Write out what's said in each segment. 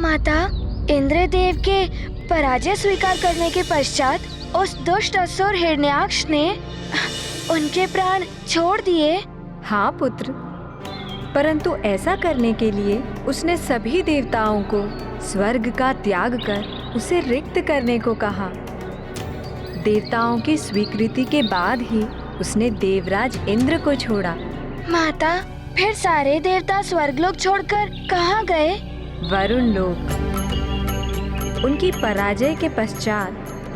माता, इंद्रदेव के पराजय स्वीकार करने के पश्चात उस दुष्ट असुर हिरण्याक्ष ने उनके प्राण छोड़ दिए। हाँ पुत्र, परंतु ऐसा करने के लिए उसने सभी देवताओं को स्वर्ग का त्याग कर उसे रिक्त करने को कहा। देवताओं की स्वीकृति के बाद ही उसने देवराज इंद्र को छोड़ा। माता, फिर सारे देवता स्वर्गलोक छोड़कर कहाँ गए? वरुण लोक। उनकी पराजय के पश्चात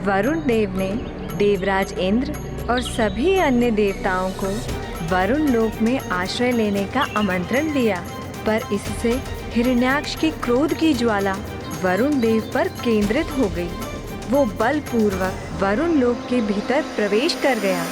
वरुण देव ने देवराज इंद्र और सभी अन्य देवताओं को वरुण लोक में आश्रय लेने का आमंत्रण दिया, पर इससे हिरण्याक्ष की क्रोध की ज्वाला वरुण देव पर केंद्रित हो गई। वो बलपूर्वक वरुण लोक के भीतर प्रवेश कर गया।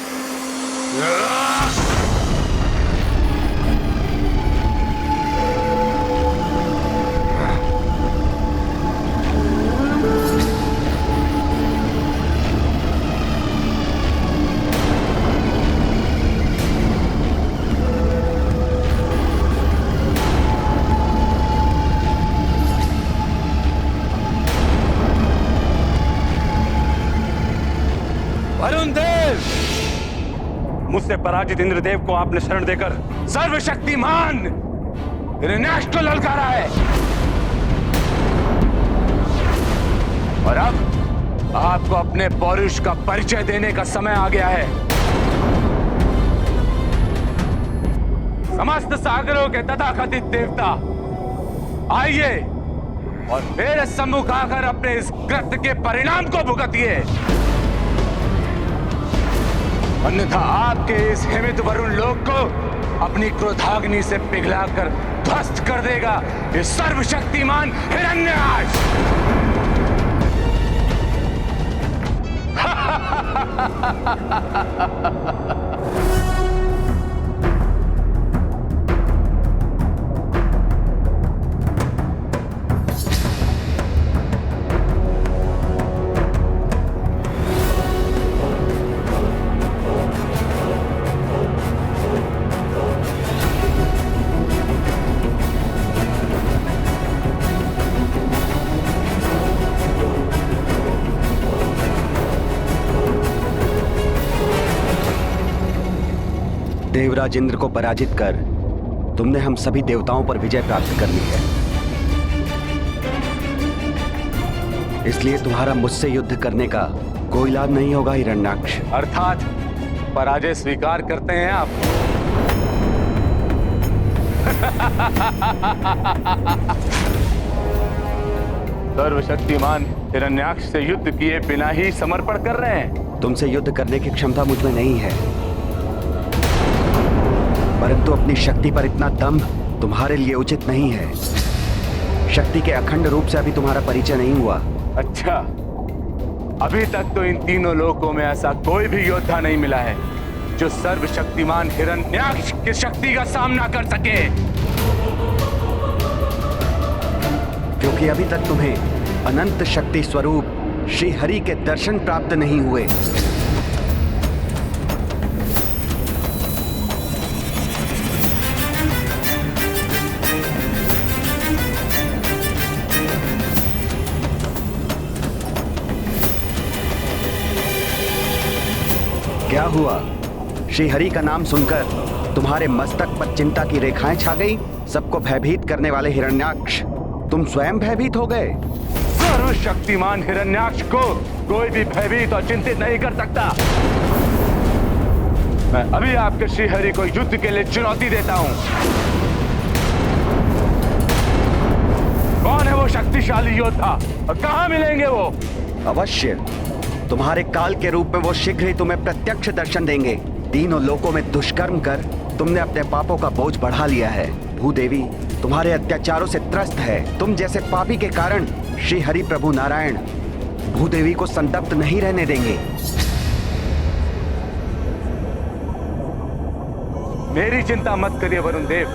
वरुण देव, मुझसे पराजित इंद्रदेव को आपने शरण देकर सर्वशक्तिमान हिरण्याक्ष को ललकारा है, और अब आपको अपने पौरुष का परिचय देने का समय आ गया है। समस्त सागरों के तथाकथित देवता, आइए और मेरे सम्मुख आकर अपने इस कृत्य के परिणाम को भुगतिए, अन्यथा आपके इस हिमित वरुण लोक को अपनी क्रोधाग्नि से पिघलाकर ध्वस्त कर देगा ये सर्वशक्तिमान हिरण्याक्ष। देवराज इंद्र को पराजित कर तुमने हम सभी देवताओं पर विजय प्राप्त कर ली है, इसलिए तुम्हारा मुझसे युद्ध करने का कोई लाभ नहीं होगा हिरण्याक्ष। अर्थात पराजय स्वीकार करते हैं आप? सर्वशक्तिमान हिरण्याक्ष से युद्ध किए बिना ही समर्पण कर रहे हैं? तुमसे युद्ध करने की क्षमता मुझ में नहीं है, परंतु अपनी शक्ति पर इतना दम तुम्हारे लिए उचित नहीं है। शक्ति के अखंड रूप से अभी तुम्हारा परिचय नहीं हुआ। अच्छा, अभी तक तो इन तीनों लोकों में ऐसा कोई भी योद्धा नहीं मिला है जो सर्वशक्तिमान हिरण्याक्ष की शक्ति का सामना कर सके, क्योंकि अभी तक तुम्हें अनंत शक्ति स्वरूप श्री हरि के दर्शन प्राप्त नहीं हुए। क्या हुआ? श्री हरि का नाम सुनकर तुम्हारे मस्तक पर चिंता की रेखाएं छा गई? सबको भयभीत करने वाले हिरण्याक्ष, तुम स्वयं भयभीत हो गए। सर्वशक्तिमान हिरण्याक्ष को कोई भी भयभीत और चिंतित नहीं कर सकता। मैं अभी आपके श्री हरि को युद्ध के लिए चुनौती देता हूं। कौन है वो शक्तिशाली योद्धा और कहां मिलेंगे वो? अवश्य, तुम्हारे काल के रूप में वो शीघ्र ही तुम्हें प्रत्यक्ष दर्शन देंगे। तीनों लोकों में दुष्कर्म कर तुमने अपने पापों का बोझ बढ़ा लिया है। भूदेवी तुम्हारे अत्याचारों से त्रस्त है। तुम जैसे पापी के कारण श्री हरि प्रभु नारायण भूदेवी को संतप्त नहीं रहने देंगे। मेरी चिंता मत करिए वरुण देव,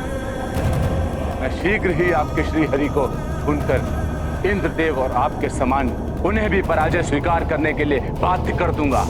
मैं शीघ्र ही आपके श्री हरि को सुनकर इंद्रदेव और आपके समान उन्हें भी पराजय स्वीकार करने के लिए बाध्य कर दूंगा।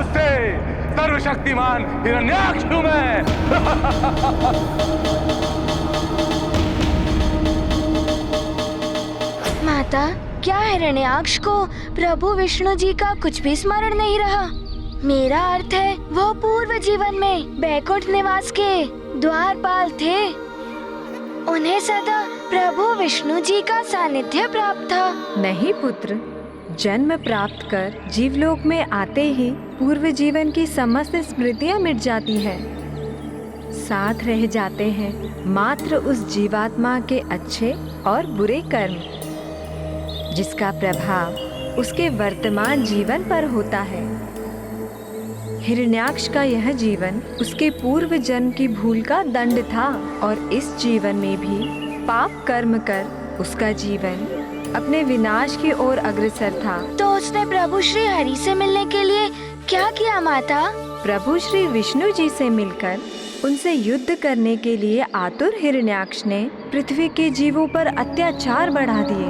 नमस्ते सर्वशक्तिमान हिरण्याक्ष हूं मैं। माता, क्या हिरण्याक्ष को प्रभु विष्णु जी का कुछ भी स्मरण नहीं रहा? मेरा अर्थ है वो पूर्व जीवन में बैकुंठ निवास के द्वारपाल थे। उन्हें सदा प्रभु विष्णु जी का सानिध्य प्राप्त था। नहीं पुत्र, जन्म प्राप्त कर जीवलोक में आते ही पूर्व जीवन की समस्त स्मृतियां मिट जाती है। साथ रह जाते हैं मात्र उस जीवात्मा के अच्छे और बुरे कर्म, जिसका प्रभाव उसके वर्तमान जीवन पर होता है। हिरण्याक्ष का यह जीवन उसके पूर्व जन्म की भूल का दंड था और इस जीवन में भी पाप कर्म कर उसका जीवन अपने विनाश की ओर अग्रसर था। तो उसने प्रभु श्री हरि से मिलने के लिए क्या किया माता? प्रभु श्री विष्णु जी से मिलकर उनसे युद्ध करने के लिए आतुर हिरण्याक्ष ने पृथ्वी के जीवों पर अत्याचार बढ़ा दिए।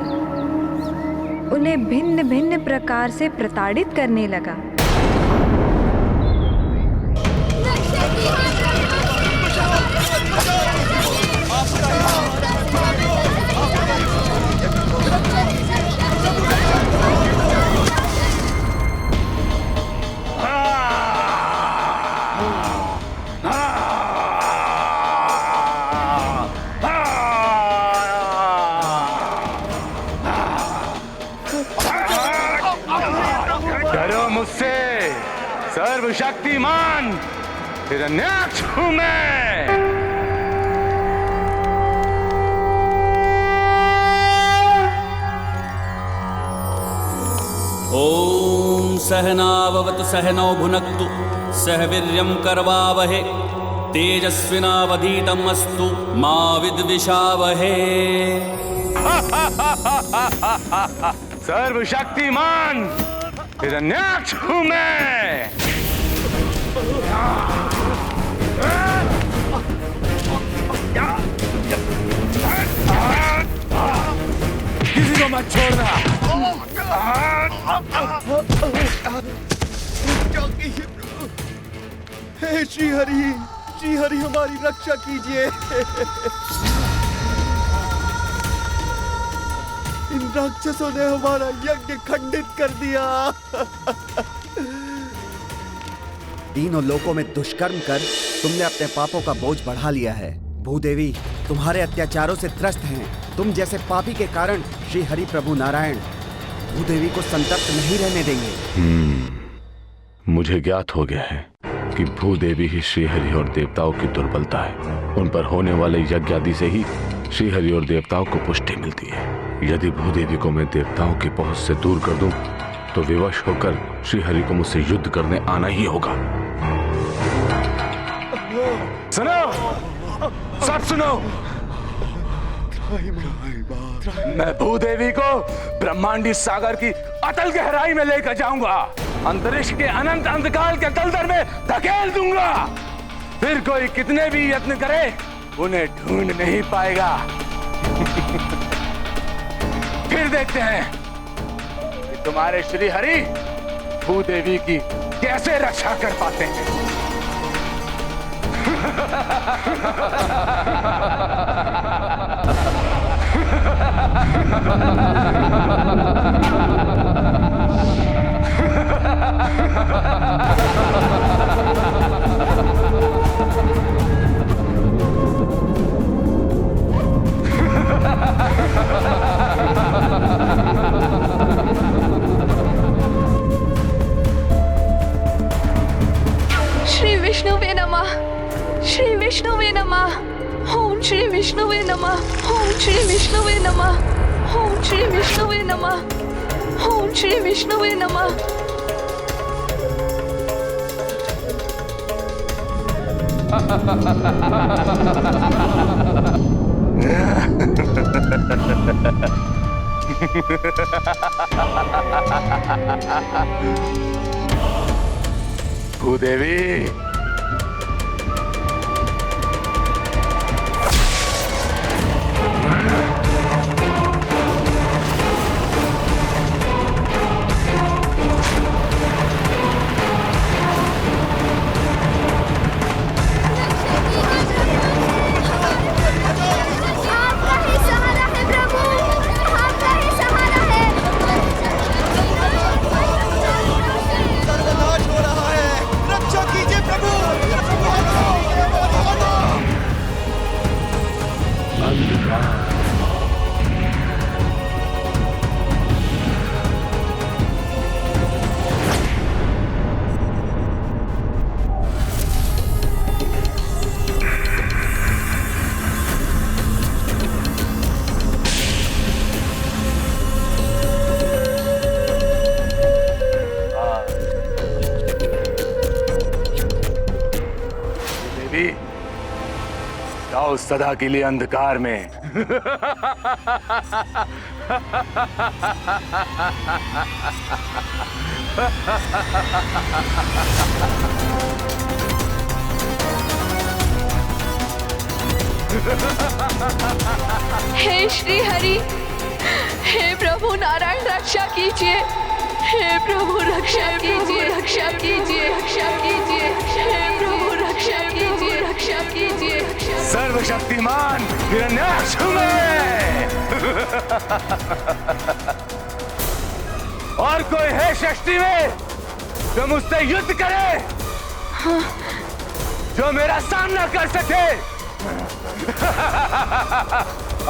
उन्हें भिन्न भिन्न प्रकार से प्रताड़ित करने लगा। डरो मुझसे सर्वशक्तिमान हिरण्याक्ष हूं मैं। ओम सहनाववतु सहनौ भुनक्तु सह वीर्यं करवावहे तेजस्विनावधीतमस्तु मा विद्विषावहे। सर्वशक्तिमान हिरण्याक्ष हूं मैं। किसी को मत छोड़ना। हे श्री हरि हमारी रक्षा कीजिए। इन राक्षसों ने हमारा यज्ञ खंडित कर दिया। तीनों लोकों में दुष्कर्म कर तुमने अपने पापों का बोझ बढ़ा लिया है। भूदेवी तुम्हारे अत्याचारों से त्रस्त हैं। तुम जैसे पापी के कारण श्री हरि प्रभु नारायण भूदेवी को संतप्त नहीं रहने देंगे। मुझे ज्ञात हो गया है कि भूदेवी ही श्रीहरि और देवताओं की दुर्बलता है। उन पर होने वाले यज्ञ आदि से ही श्रीहरि और देवताओं को पुष्टि मिलती है। यदि भूदेवी को मैं देवताओं की पहुंच से दूर कर दूं, तो विवश होकर श्रीहरि को मुझसे युद्ध करने आना ही होगा। सुनो, सब सुनो। मैं भूदेवी को ब्रह्मांडी सागर की अतल गहराई में लेकर जाऊंगा। अंतरिक्ष के अनंत अंधकार के दलदल में धकेल दूंगा। फिर कोई कितने भी यत्न करे उन्हें ढूंढ नहीं पाएगा। फिर देखते हैं कि तुम्हारे श्री हरि भूदेवी की कैसे रक्षा कर पाते हैं। श्री विष्णुवे नमः। श्री विष्णुवे नमः। ओम श्री विष्णुवे नमः। ओम श्री विष्णुवे नमः। ओम श्री विष्णुवे नमः। ओम श्री विष्णुवे नमः। भूदेवी, देवी, जाओ सदा के लिए अंधकार में। हे श्री हरि, हे प्रभु नारायण रक्षा कीजिए। हे प्रभु रक्षा कीजिए, रक्षा कीजिए, रक्षा कीजिए। हे प्रभु रक्षा कीजिए, रक्षा कीजिए। सर्वशक्तिमान हिरण्याक्ष हूं मैं। और कोई है सृष्टि में जो मुझसे युद्ध करे, जो मेरा सामना कर सके?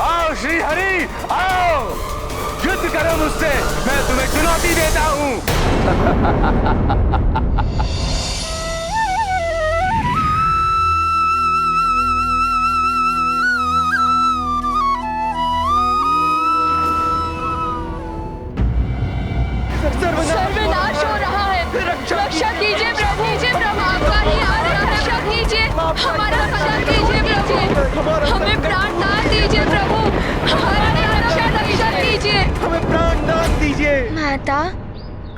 आओ श्री हरि, आओ युद्ध करो मुझसे, मैं तुम्हें चुनौती देता हूं। सर्वनाश हो रहा है, रक्षा कीजिए प्रभु, आपका ही आज्ञा है, रक्षा कीजिए, हमारा रक्षा कीजिए प्रभु, हमें प्राण दान दीजिए प्रभु, हमारी रक्षा कीजिए, हमें प्राण दान दीजिए। माता,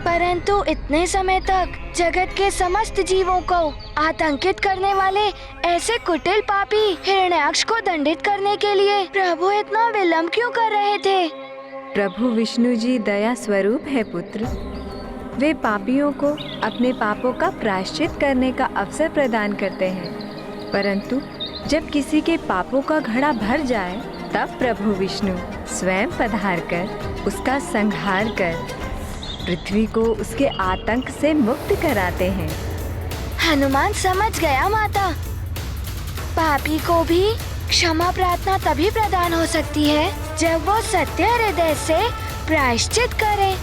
परंतु इतने समय तक जगत के समस्त जीवों को आतंकित करने वाले ऐसे कुटिल पापी हिरण्याक्ष को दंडित करने के लिए प्रभु इतना विलंब क्यों कर रहे थे? प्रभु विष्णु जी दया स्वरूप है पुत्र। वे पापियों को अपने पापों का प्रायश्चित करने का अवसर प्रदान करते हैं, परंतु जब किसी के पापों का घड़ा भर जाए तब प्रभु विष्णु स्वयं पधार कर उसका संहार कर पृथ्वी को उसके आतंक से मुक्त कराते हैं। हनुमान समझ गया माता। पापी को भी क्षमा प्रार्थना तभी प्रदान हो सकती है जब वो सत्य हृदय से प्रायश्चित करे।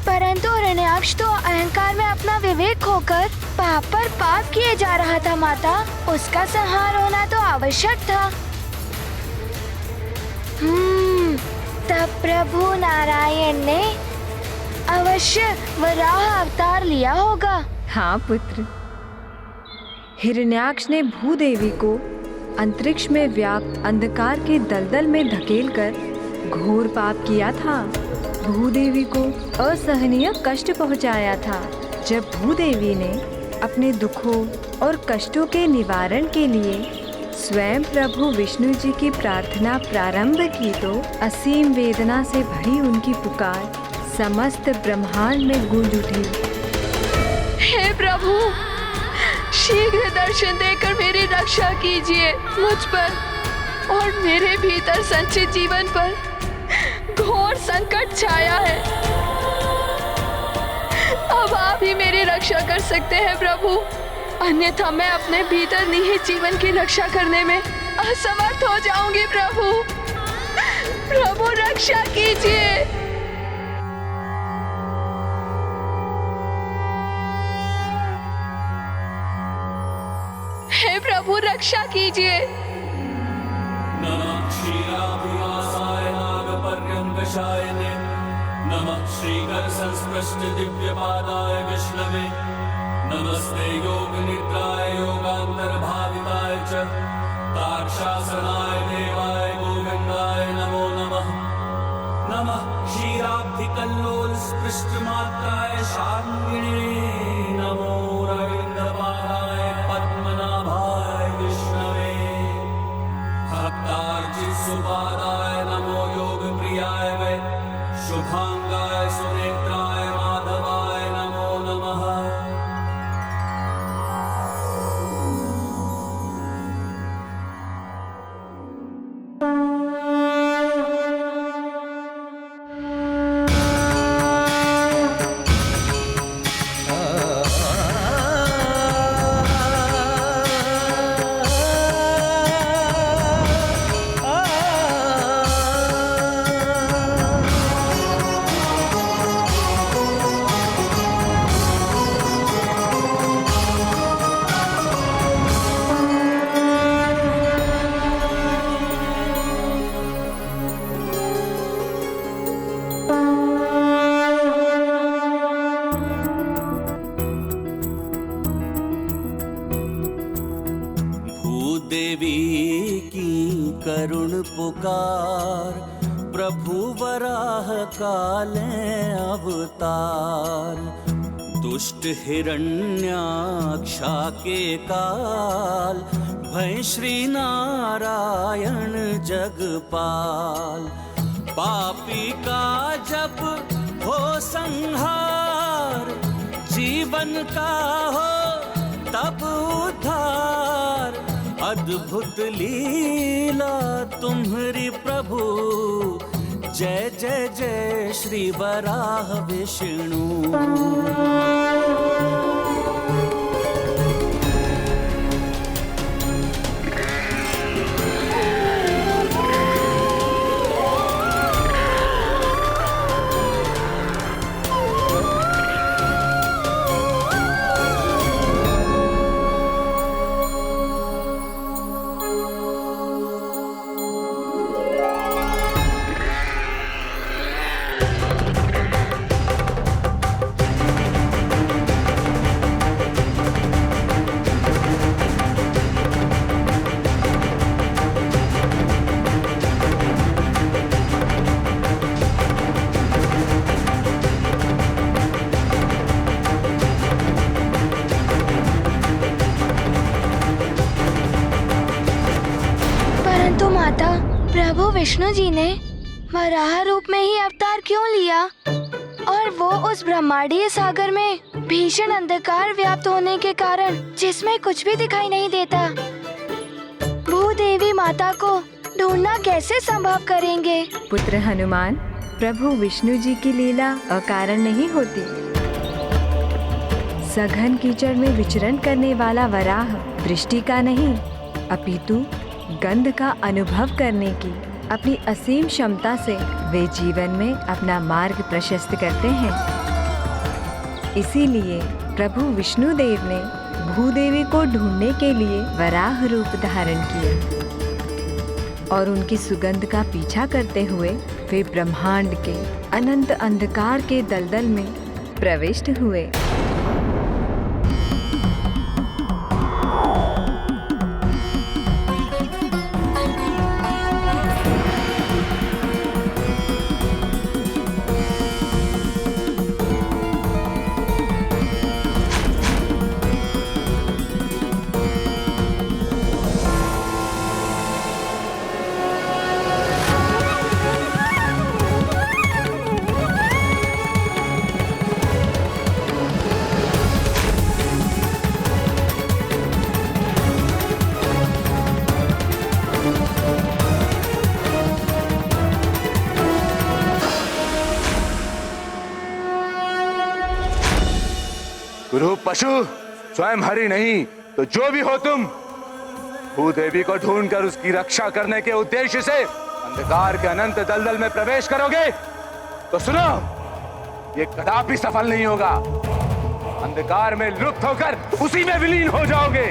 परंतु हिरण्याक्ष तो अहंकार में अपना विवेक खोकर पाप पर पाप किए जा रहा था माता। उसका संहार होना तो आवश्यक था। तब प्रभु नारायण ने अवश्य वराह अवतार लिया होगा। हाँ पुत्र, हिरण्याक्ष ने भूदेवी को अंतरिक्ष में व्याप्त अंधकार के दलदल में धकेलकर घोर पाप किया था। भूदेवी को असहनीय कष्ट पहुंचाया था। जब भूदेवी ने अपने दुखों और कष्टों के निवारण के लिए स्वयं प्रभु विष्णु जी की प्रार्थना प्रारंभ की तो असीम वेदना से भरी उनकी पुकार समस्त ब्रह्मांड में गूंज उठी। हे प्रभु, शीघ्र दर्शन देकर मेरी रक्षा कीजिए। मुझ पर और मेरे भीतर संचित जीवन पर घोर संकट छाया है। अब आप ही मेरी रक्षा कर सकते हैं प्रभु, अन्यथा मैं अपने भीतर निहित जीवन की रक्षा करने में असमर्थ हो जाऊंगी। प्रभु रक्षा कीजिए। हे प्रभु रक्षा कीजिए। नमः क्षीराभिवासाय नागपर्यङ्कशायने, नमः श्रीकर संस्पृष्ट दिव्यपादाय विष्णवे, नमस्ते योग निद्राय योगांतर्भाविताय च ताक्षासनाय देवाय गोविंदाय नमो नमः। नमः क्षीराब्धिकल्लोल स्पृष्ट मात्राय शार्ङ्गिणे, नमो रविन्द्रपादाय पद्मनाभाय विष्णवे, भक्तार्चित सुपादाय नमो योग प्रियाय वै, शुभांगाय सुनेत्राय माधवाय नमो नमः। भूदेवी की करुण पुकार, प्रभु वराह काले अवतार। दुष्ट हिरण्याक्षा के काल, भय श्री नारायण जगपाल। पापी का जब हो संहार, जीवन का हो तब उद्धार। अद्भुत लीला तुम्हारी प्रभु, जय जय जय श्री वराह विष्णु। प्रभु विष्णु जी ने वराह रूप में ही अवतार क्यों लिया, और वो उस ब्रह्मांडीय सागर में भीषण अंधकार व्याप्त होने के कारण जिसमें कुछ भी दिखाई नहीं देता, भूदेवी माता को ढूंढना कैसे संभव करेंगे? पुत्र हनुमान, प्रभु विष्णु जी की लीला अकारण नहीं होती। सघन कीचड़ में विचरण करने वाला वराह दृष्टि का नहीं, अपितु गंध का अनुभव करने की अपनी असीम क्षमता से वे जीवन में अपना मार्ग प्रशस्त करते हैं। इसीलिए प्रभु विष्णु देव ने भूदेवी को ढूंढने के लिए वराह रूप धारण किया और उनकी सुगंध का पीछा करते हुए वे ब्रह्मांड के अनंत अंधकार के दलदल में प्रविष्ट हुए। गुरु पशु स्वयं हरि नहीं तो जो भी हो तुम, भूदेवी को ढूंढकर उसकी रक्षा करने के उद्देश्य से अंधकार के अनंत दलदल में प्रवेश करोगे तो सुनो, ये कदापि सफल नहीं होगा। अंधकार में लुप्त होकर उसी में विलीन हो जाओगे।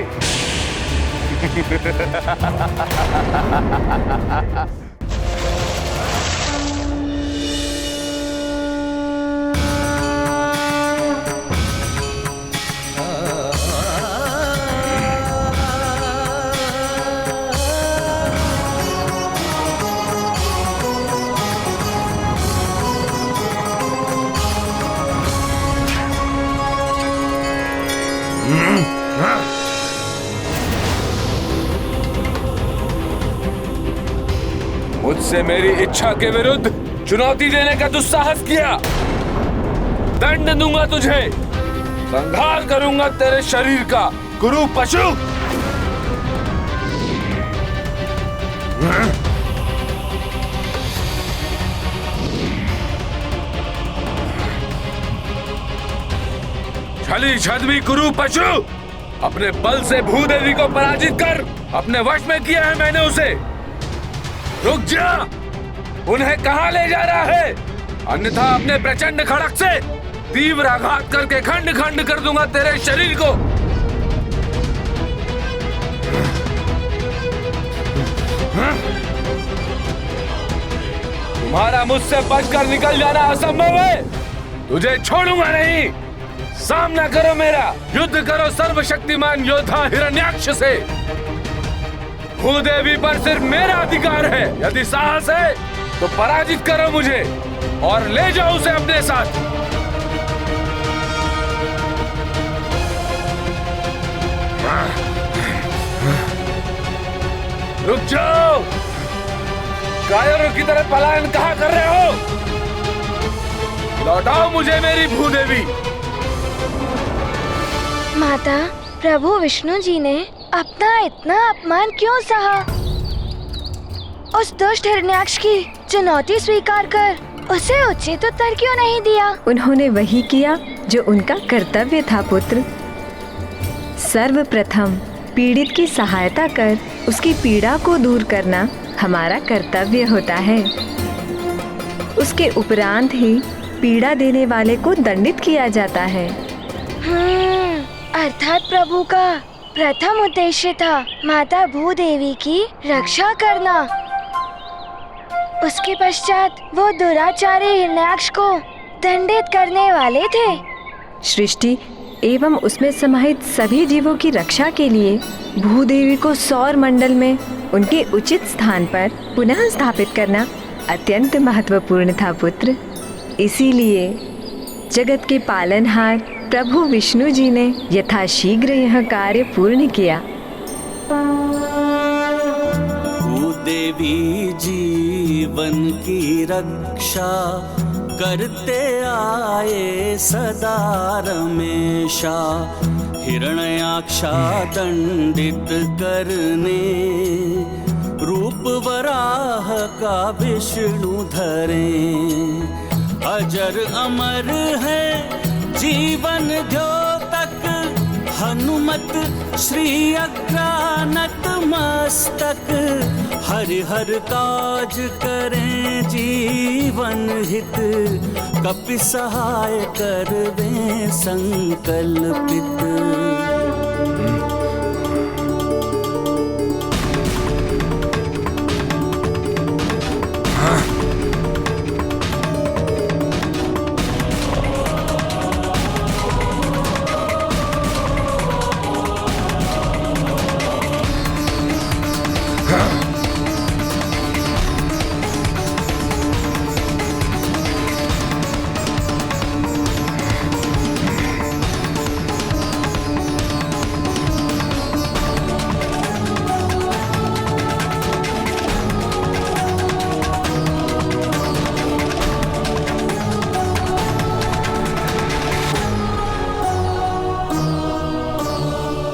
मुझसे मेरी इच्छा के विरुद्ध चुनौती देने का दुस्साहस किया, दंड दूंगा तुझे, संहार करूंगा तेरे शरीर का, गुरु पशु। छली छद्मी गुरु पशु, अपने बल से भूदेवी को पराजित कर अपने वश में किया है मैंने उसे। रुक जा, उन्हें कहां ले जा रहा है? अन्यथा अपने प्रचंड खड़क से तीव्र आघात करके खंड खंड कर दूंगा तेरे शरीर को। तुम्हारा मुझसे बचकर निकल जाना असंभव है, तुझे छोड़ूंगा नहीं। सामना करो मेरा, युद्ध करो सर्वशक्तिमान योद्धा हिरण्याक्ष से। भूदेवी पर सिर्फ मेरा अधिकार है। यदि साहस है तो पराजित करो मुझे और ले जाओ उसे अपने साथ। रुक जाओ, कायरों की तरह पलायन कहाँ कर रहे हो? लौटाओ मुझे मेरी भूदेवी। माता, प्रभु विष्णु जी ने अपना इतना अपमान क्यों सहा? उस दुष्ट हिरण्याक्ष की चुनौती स्वीकार कर उसे उचित उत्तर क्यों नहीं दिया? उन्होंने वही किया जो उनका कर्तव्य था पुत्र। सर्वप्रथम पीड़ित की सहायता कर उसकी पीड़ा को दूर करना हमारा कर्तव्य होता है। उसके उपरांत ही पीड़ा देने वाले को दंडित किया जाता है। अर्थात प्रभु का प्रथम उद्देश्य था माता भूदेवी की रक्षा करना। उसके पश्चात वो दुराचारी हिरण्याक्ष को दंडित करने वाले थे। सृष्टि एवं उसमें समाहित सभी जीवों की रक्षा के लिए भूदेवी को सौर मंडल में उनके उचित स्थान पर पुनः स्थापित करना अत्यंत महत्वपूर्ण था पुत्र। इसीलिए जगत के पालनहार प्रभु विष्णु जी ने यथाशीघ्र यह कार्य पूर्ण किया। भूदेवी जीवन की रक्षा करते आए सदा रमेशा। हिरण्याक्षा दंडित करने रूप वराह का विष्णु धरे। अजर अमर है जीवन द्योतक, हनुमत श्री अग्रानत मस्तक। हरि हर काज करें जीवन हित, कपि सहाय करवे संकल्पित।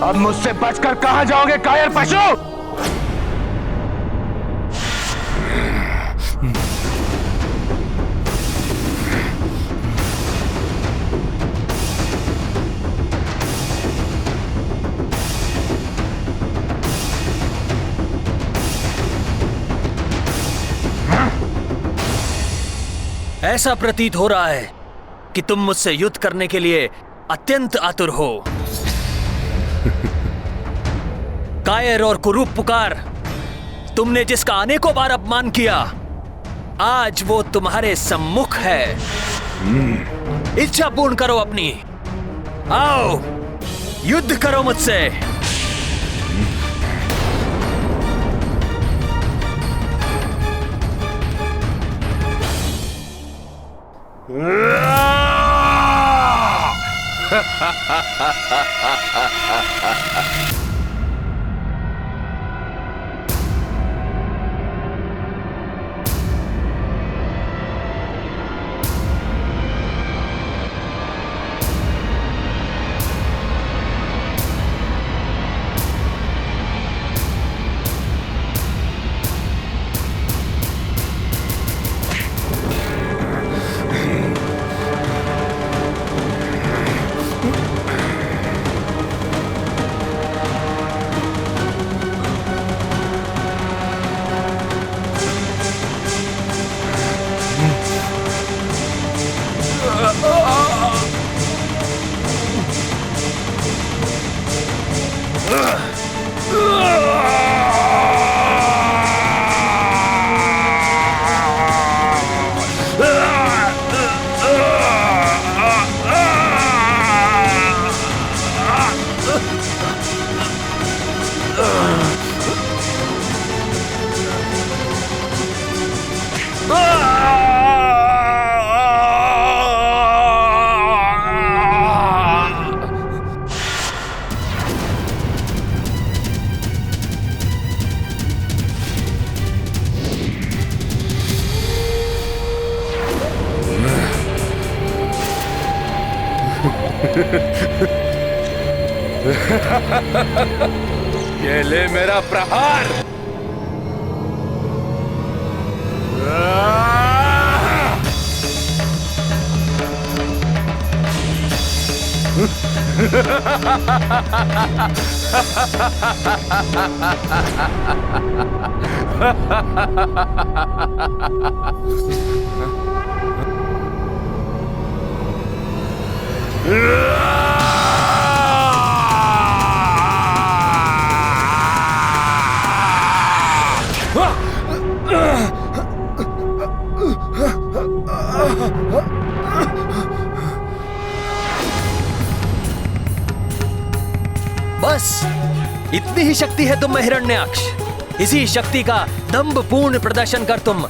अब मुझसे बचकर कहां जाओगे कायर पशु? ऐसा प्रतीत हो रहा है कि तुम मुझसे युद्ध करने के लिए अत्यंत आतुर हो। कायर और कुरूप पुकार, तुमने जिसका अनेकों बार अपमान किया, आज वो तुम्हारे सम्मुख है। इच्छा पूर्ण करो अपनी, आओ युद्ध करो मुझसे। ये ले मेरा प्रहार। बस इतनी ही शक्ति है तुम में हिरण्याक्ष। इसी शक्ति का दंभपूर्ण प्रदर्शन कर तुम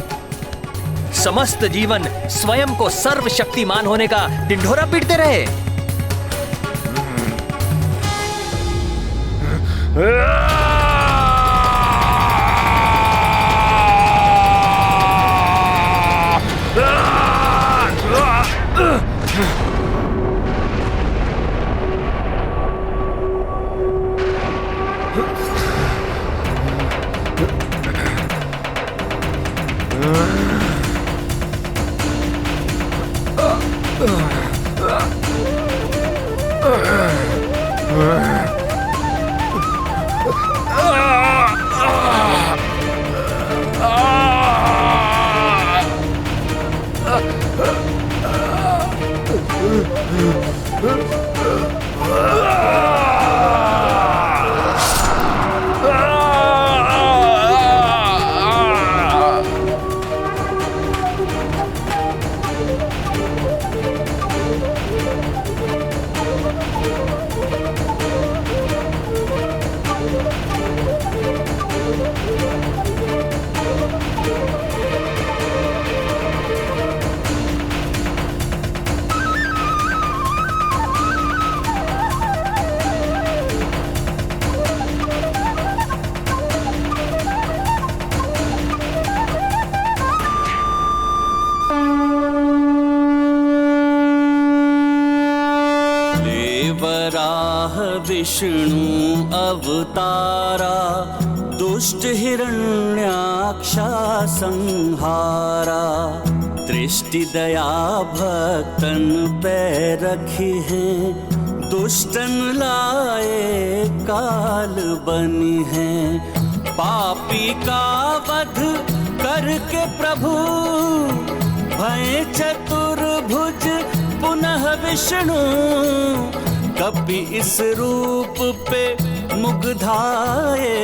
समस्त जीवन स्वयं को सर्वशक्तिमान होने का ढिंढोरा पीटते रहे। विष्णु अवतारा दुष्ट हिरण्याक्षा संहारा। दृष्टि दया भक्तन पे रखी है, दुष्टन लाए काल बनी है। पापी का वध करके प्रभु भय चतुर्भुज पुनः विष्णु। कभी इस रूप पे मुग्धाए,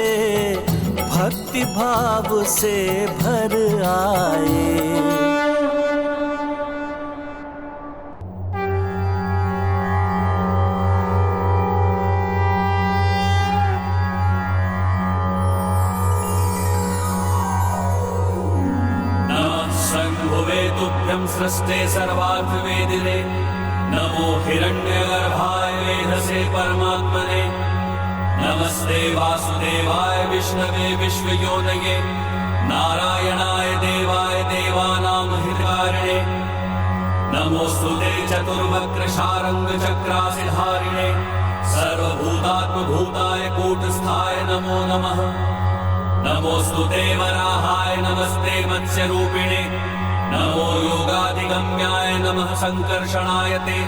भक्ति भाव से भर आए। नमः शंभुवे तुभ्यं सृष्टे सर्वार्थवेदिने। नमो हिरण्यगर्भाय वेधसे परमात्मने। नमस्ते वासुदेवाय विष्णवे विश्वयोनये। नारायणाय देवाय देवानां हितकारिणे। नमोस्तुते चतुर्वक्र शारंग चक्रासिधारिणे। सर्वभूतात्मभूताय कूटस्थाय नमो नमः। नमोस्तुते वराहाय नमस्ते मत्स्यरूपिणे। नमो योगाधिगम्याय नमः संकर्षणाय ते।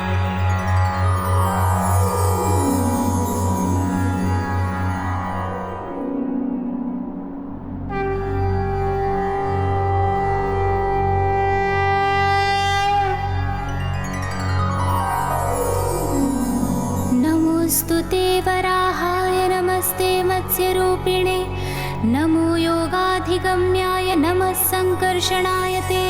नमोस्तुते वराहाय नमस्ते मत्स्यरूपिणे। नमो योगाधिगम्याय नमः संकर्षणाय ते।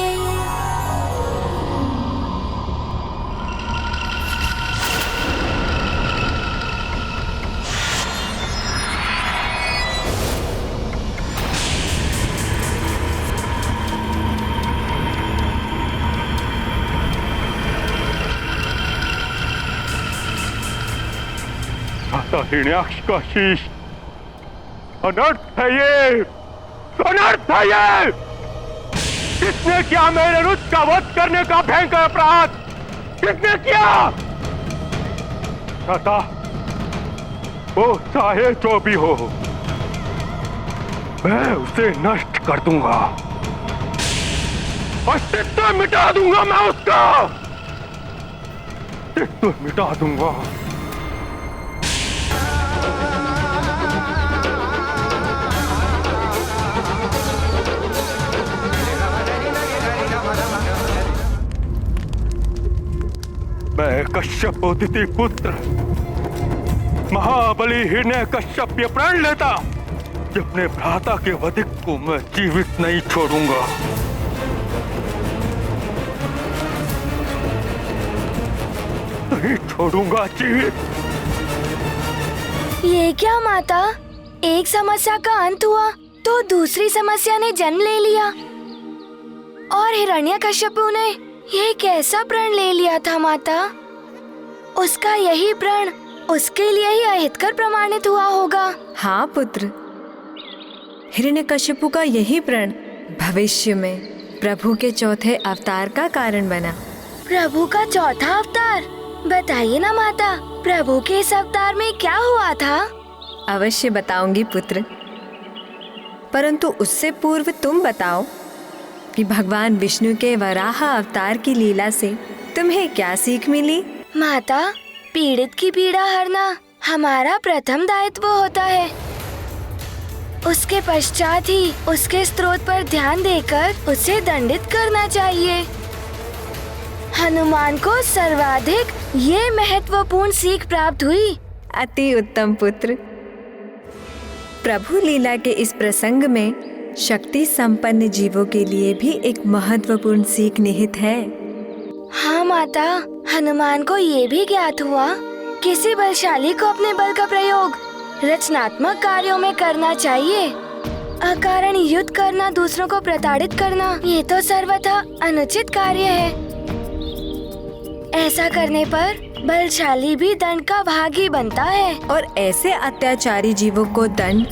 हिरण्याक्ष का शीश अनर्थ है ये, अनर्थ है ये। किसने किया मेरे रुच का वध करने का भयंकर अपराध? किसने किया? भ्राता, वो चाहे जो भी हो, मैं उसे नष्ट कर दूंगा, अस्तित्व मिटा दूंगा, मैं उसका अस्तित्व मिटा दूंगा। मैं कश्यप उदिति पुत्र महाबली हिरण्यकश्यप ये प्रण लेता कि अपने भ्राता के वधिक को मैं जीवित नहीं छोड़ूंगा। नहीं छोड़ूंगा जीवित। ये क्या माता, एक समस्या का अंत हुआ तो दूसरी समस्या ने जन्म ले लिया। और हिरण्यकश्यप ने ये कैसा प्रण ले लिया था माता? उसका यही प्रण उसके लिए ही अहितकर प्रमाणित हुआ होगा। हाँ पुत्र, हिरण्यकश्यपु का यही प्रण भविष्य में प्रभु के चौथे अवतार का कारण बना। प्रभु का चौथा अवतार? बताइए ना माता, प्रभु के इस अवतार में क्या हुआ था? अवश्य बताऊंगी पुत्र, परंतु उससे पूर्व तुम बताओ कि भगवान विष्णु के वराह अवतार की लीला से तुम्हें क्या सीख मिली? माता, पीड़ित की पीड़ा हरना हमारा प्रथम दायित्व होता है। उसके पश्चात ही उसके स्रोत पर ध्यान देकर उसे दंडित करना चाहिए। हनुमान को सर्वाधिक ये महत्वपूर्ण सीख प्राप्त हुई। अति उत्तम पुत्र। प्रभु लीला के इस प्रसंग में शक्ति संपन्न जीवों के लिए भी एक महत्वपूर्ण सीख निहित है। हाँ माता, हनुमान को ये भी ज्ञात हुआ किसी बलशाली को अपने बल का प्रयोग रचनात्मक कार्यों में करना चाहिए। अकारण युद्ध करना, दूसरों को प्रताड़ित करना, ये तो सर्वथा अनुचित कार्य है। ऐसा करने पर बलशाली भी दंड का भागी बनता है। और ऐसे अत्याचारी जीवों को दंड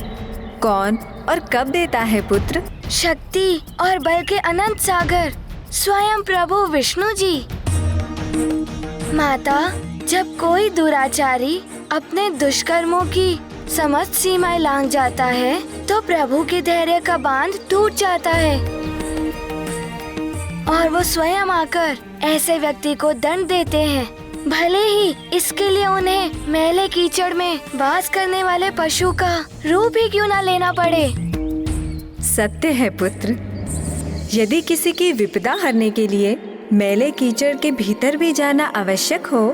कौन और कब देता है पुत्र? शक्ति और बल के अनंत सागर स्वयं प्रभु विष्णु जी। माता, जब कोई दुराचारी अपने दुष्कर्मों की समस्त सीमाएं लांघ जाता है तो प्रभु के धैर्य का बांध टूट जाता है और वो स्वयं आकर ऐसे व्यक्ति को दंड देते हैं, भले ही इसके लिए उन्हें मैले कीचड़ में वास करने वाले पशु का रूप ही क्यों ना लेना पड़े। सत्य है पुत्र, यदि किसी की विपदा हरने के लिए मैले कीचड़ के भीतर भी जाना आवश्यक हो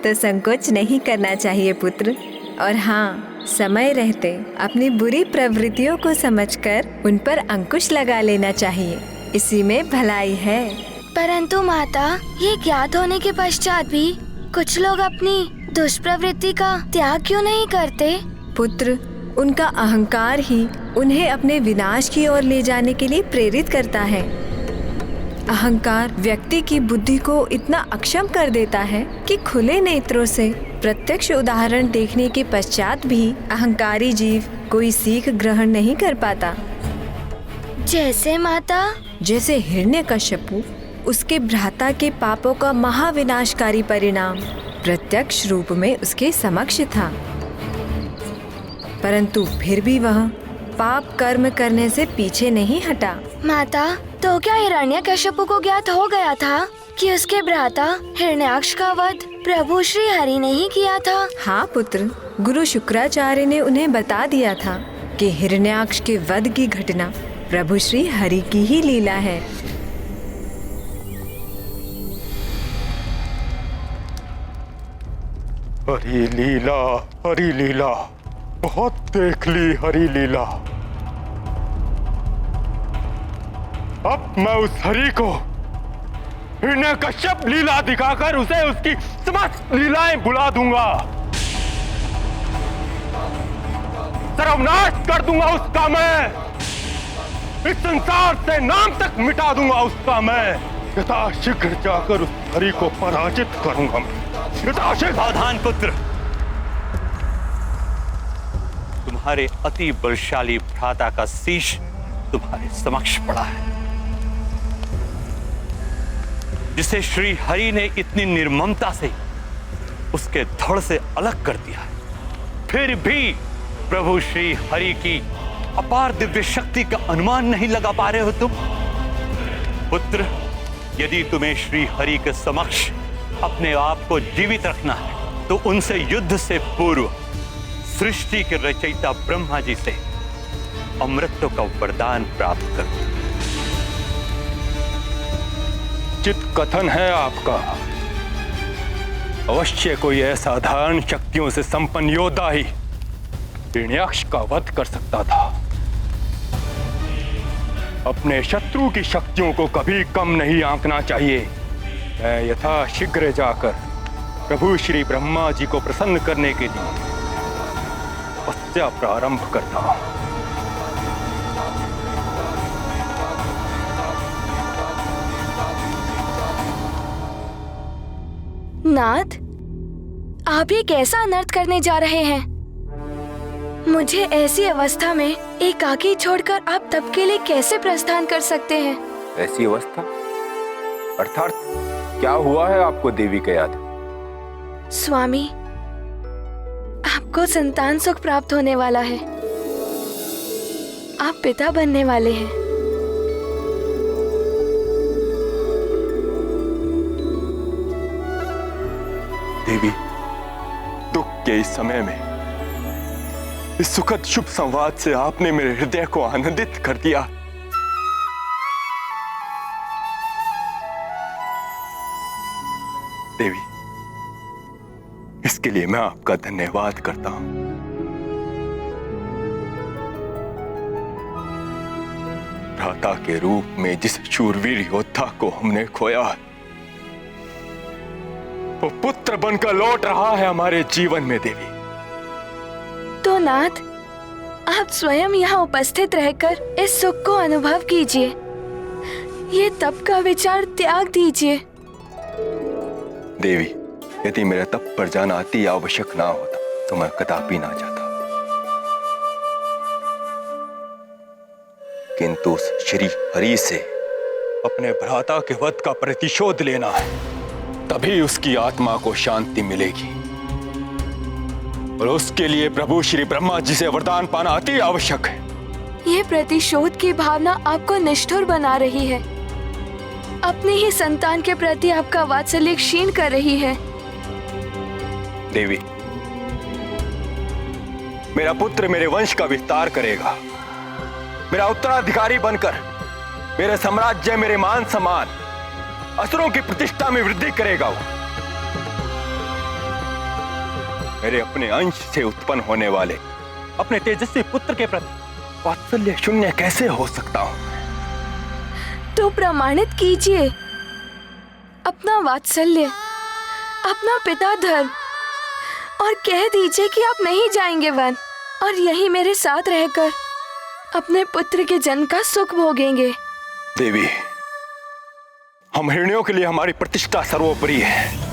तो संकोच नहीं करना चाहिए पुत्र। और हाँ, समय रहते अपनी बुरी प्रवृत्तियों को समझकर उन पर अंकुश लगा लेना चाहिए, इसी में भलाई है। परंतु माता, ये ज्ञात होने के पश्चात भी कुछ लोग अपनी दुष्प्रवृत्ति का त्याग क्यों नहीं करते? पुत्र, उनका अहंकार ही उन्हें अपने विनाश की ओर ले जाने के लिए प्रेरित करता है। अहंकार व्यक्ति की बुद्धि को इतना अक्षम कर देता है कि खुले नेत्रों से प्रत्यक्ष उदाहरण देखने के पश्चात भी अहंकारी जीव कोई सीख ग्रहण नहीं कर पाता। जैसे माता? जैसे हिरण्यकश्यपु, उसके भ्राता के पापों का महाविनाशकारी परिणाम प्रत्यक्ष रूप में उसके समक्ष था, परंतु फिर भी वह पाप कर्म करने से पीछे नहीं हटा। माता, तो क्या हिरण्यकश्यपु को ज्ञात हो गया था कि उसके भ्राता हिरण्याक्ष का वध प्रभु श्री हरि ने ही किया था? हाँ पुत्र, गुरु शुक्राचार्य ने उन्हें बता दिया था कि हिरण्याक्ष के वध की घटना प्रभु श्री हरि की ही लीला है। हरि लीला, हरि लीला, बहुत देख ली हरि लीला। अब मैं उस हरि को हिरण्यकश्यप लीला दिखाकर उसे उसकी समस्त लीलाएं भुला दूंगा, सर्वनाश कर दूंगा उसका। मैं इस संसार से नाम तक मिटा दूंगा उसका। मैं यथाशीघ्र जाकर उस हरि को पराजित करूंगा। सावधान पुत्र, तुम्हारे अति बलशाली भ्राता का शीश तुम्हारे समक्ष पड़ा है, जिसे श्री हरि ने इतनी निर्ममता से उसके धड़ से अलग कर दिया, फिर भी प्रभु श्री हरि की अपार दिव्य शक्ति का अनुमान नहीं लगा पा रहे हो तुम? पुत्र, यदि तुम्हें श्री हरि के समक्ष अपने आप को जीवित रखना है तो उनसे युद्ध से पूर्व सृष्टि के रचयिता ब्रह्मा जी से अमृतत्व का वरदान प्राप्त करो। चित कथन है आपका। अवश्य कोई असाधारण शक्तियों से संपन्न योद्धा ही हिरण्याक्ष का वध कर सकता था। अपने शत्रु की शक्तियों को कभी कम नहीं आंकना चाहिए। मैं यथाशीघ्र जाकर प्रभु श्री ब्रह्मा जी को प्रसन्न करने के लिए तपस्या प्रारंभ करता हूं। नाथ, आप ये कैसा अनर्थ करने जा रहे हैं? मुझे ऐसी अवस्था में एकाकी छोड़कर आप तब के लिए कैसे प्रस्थान कर सकते हैं? ऐसी अवस्था अर्थात क्या हुआ है आपको देवी के याद? स्वामी, आपको संतान सुख प्राप्त होने वाला है। आप पिता बनने वाले हैं। देवी, दुख के इस समय में इस सुखद शुभ संवाद से आपने मेरे हृदय को आनंदित कर दिया। देवी, इसके लिए मैं आपका धन्यवाद करता हूं। भ्राता के रूप में जिस शूरवीर योद्धा को हमने खोया, वो पुत्र बनकर लौट रहा है हमारे जीवन में। देवी, तो नाथ, आप स्वयं यहाँ उपस्थित रहकर इस सुख को अनुभव कीजिए। ये तप का विचार त्याग दीजिए। देवी, यदि मेरे तप पर जाना अति आवश्यक ना होता तो मैं कदापि ना जाता, किंतु उस श्री हरि से अपने भ्राता के वध का प्रतिशोध लेना है, तभी उसकी आत्मा को शांति मिलेगी। और उसके लिए प्रभु श्री ब्रह्मा जी से वरदान पाना अति आवश्यक है। ये प्रतिशोध की भावना आपको निष्ठुर बना रही है। अपने ही संतान के प्रति आपका वात्सल्य क्षीण कर रही है। देवी, मेरा पुत्र मेरे वंश का विस्तार करेगा। मेरा उत्तराधिकारी बनकर मेरे साम्राज्य, मेरे मान सम्मान, असुरों की प्रतिष्ठा में वृद्धि करेगा। वो मेरे अपने अंश से उत्पन्न होने वाले अपने तेजस्वी पुत्र के प्रति वात्सल्य शून्य कैसे हो सकता हूं? तो प्रमाणित कीजिए अपना वात्सल्य, अपना पिता धर्म, और कह दीजिए कि आप नहीं जाएंगे वन, और यहीं मेरे साथ रहकर अपने पुत्र के जन्म का सुख भोगेंगे। देवी, हम हिरण्यों के लिए हमारी प्रतिष्ठा सर्वोपरि है।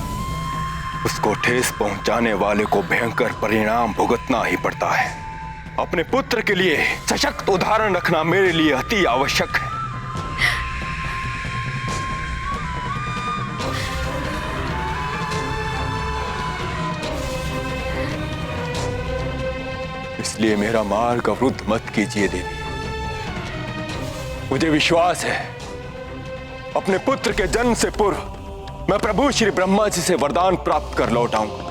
उसको ठेस पहुंचाने वाले को भयंकर परिणाम भुगतना ही पड़ता है। अपने पुत्र के लिए सशक्त उदाहरण रखना मेरे लिए अति आवश्यक है। इसलिए मेरा मार्ग अवरुद्ध मत कीजिए देवी। मुझे विश्वास है अपने पुत्र के जन्म से पूर्व मैं प्रभु श्री ब्रह्मा जी से वरदान प्राप्त कर लौटाऊंगा,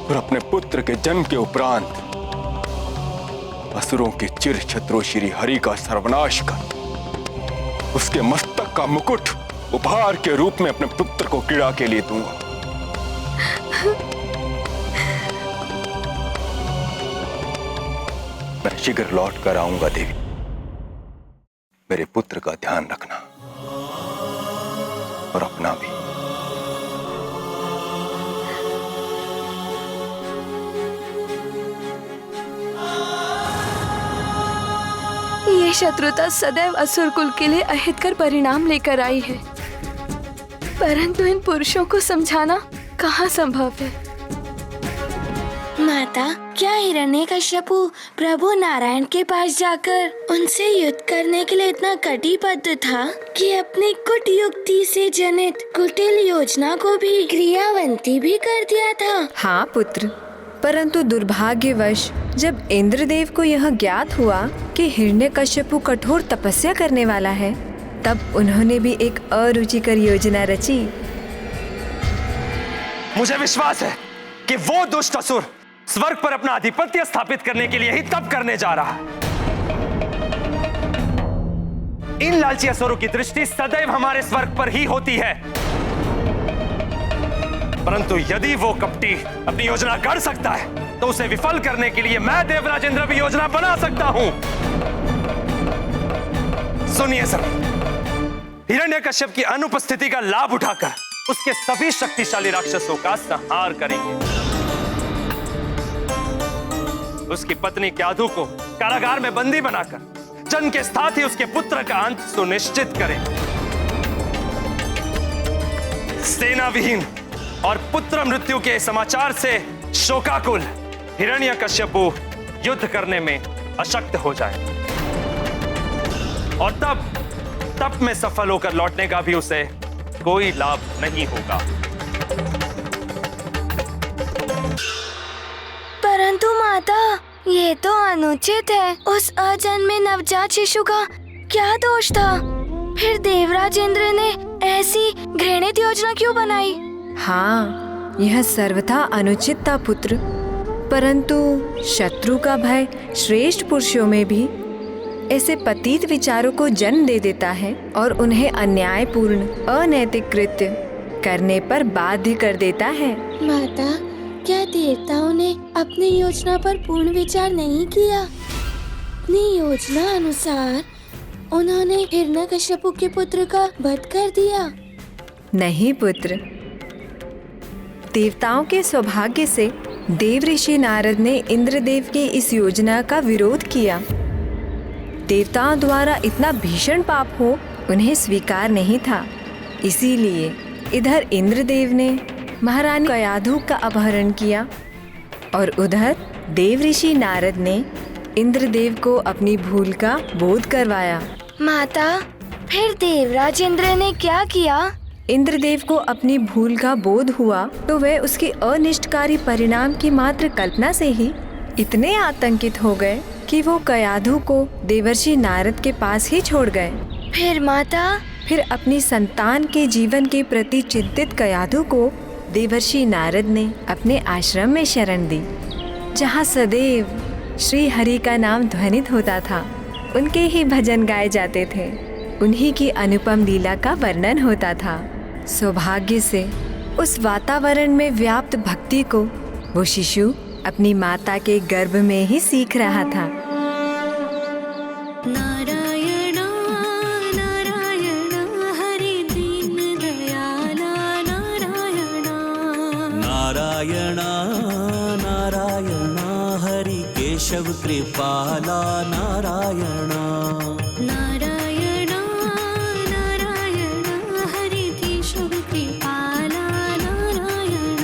और अपने पुत्र के जन्म के उपरांत असुरों के चिर शत्रु श्री हरि का सर्वनाश कर उसके मस्तक का मुकुट उपहार के रूप में अपने पुत्र को क्रीड़ा के लिए दूंगा। मैं शीघ्र लौट कर आऊंगा देवी। मेरे पुत्र का ध्यान रखना और अपना भी। ये शत्रुता सदैव असुर कुल के लिए अहितकर परिणाम लेकर आई है, परंतु इन पुरुषों को समझाना कहाँ संभव है। माता, क्या हिरण्यकश्यपु प्रभु नारायण के पास जाकर उनसे युद्ध करने के लिए इतना कटिबद्ध था कि अपनी कुट युक्ति से जनित कुटिल योजना को भी क्रियावंती भी कर दिया था? हाँ पुत्र, परंतु दुर्भाग्यवश जब इंद्रदेव को यह ज्ञात हुआ कि हिरण्यकश्यपु कठोर तपस्या करने वाला है, तब उन्होंने भी एक अरुचिकर योजना रची। मुझे विश्वास है कि वो दुष्ट असुर स्वर्ग पर अपना आधिपत्य स्थापित करने के लिए ही तप करने जा रहा है। इन लालची असुरों की दृष्टि सदैव हमारे स्वर्ग पर ही होती है, परंतु यदि वो कपटी अपनी योजना कर सकता है तो उसे विफल करने के लिए मैं देवराज इंद्र भी योजना बना सकता हूं। सुनिए सब, हिरण्यकश्यप की अनुपस्थिति का लाभ उठाकर उसके सभी शक्तिशाली राक्षसों का संहार करेंगे। उसकी पत्नी क्याधु को कारागार में बंदी बनाकर जन्म के साथ ही उसके पुत्र का अंत सुनिश्चित करें। सेना विहीन और पुत्र मृत्यु के समाचार से शोकाकुल हिरण्यकश्यपु युद्ध करने में अशक्त हो जाए और तप में सफल होकर लौटने का भी उसे कोई लाभ नहीं होगा। परंतु माता, ये तो अनुचित है। उस अजन्मे नवजात शिशु का क्या दोष था? फिर देवराज इंद्र ने ऐसी घृणित योजना क्यों बनाई? हाँ, यह सर्वथा अनुचित था पुत्र, परंतु शत्रु का भय श्रेष्ठ पुरुषों में भी ऐसे पतित विचारों को जन्म दे देता है और उन्हें अन्यायपूर्ण अनैतिक कृत्य करने पर बाध्य कर देता है। माता, क्या देवताओं ने अपनी योजना पर पूर्ण विचार नहीं किया? अपनी योजना अनुसार उन्होंने हिरण्यकश्यपु के पुत्र का वध कर दिया। नहीं पुत्र, देवताओं के सौभाग्य से देव ऋषि नारद ने इंद्रदेव की इस योजना का विरोध किया। देवताओं द्वारा इतना भीषण पाप हो उन्हें स्वीकार नहीं था, इसीलिए इधर इंद्रदेव ने महारानी क्याधु का अपहरण किया और उधर देव ऋषि नारद ने इंद्रदेव को अपनी भूल का बोध करवाया। माता, फिर देवराज इंद्र ने क्या किया? इंद्रदेव को अपनी भूल का बोध हुआ तो वह उसके अनिष्टकारी परिणाम की मात्र कल्पना से ही इतने आतंकित हो गए कि वो क्याधु को देवर्षि नारद के पास ही छोड़ गए। फिर माता? फिर अपनी संतान के जीवन के प्रति चिंतित क्याधु को देवर्षि नारद ने अपने आश्रम में शरण दी, जहाँ सदैव श्री हरि का नाम ध्वनित होता था। उनके ही भजन गाए जाते थे, उन्हीं की अनुपम लीला का वर्णन होता था। सौभाग्य से उस वातावरण में व्याप्त भक्ति को वो शिशु अपनी माता के गर्भ में ही सीख रहा था। नारायण नारायण हरि दीन दयाला नारायण नारायण नारायण हरि केशव कृपाला नारायण नारायण नारायण हरि केशव कृपाला नारायण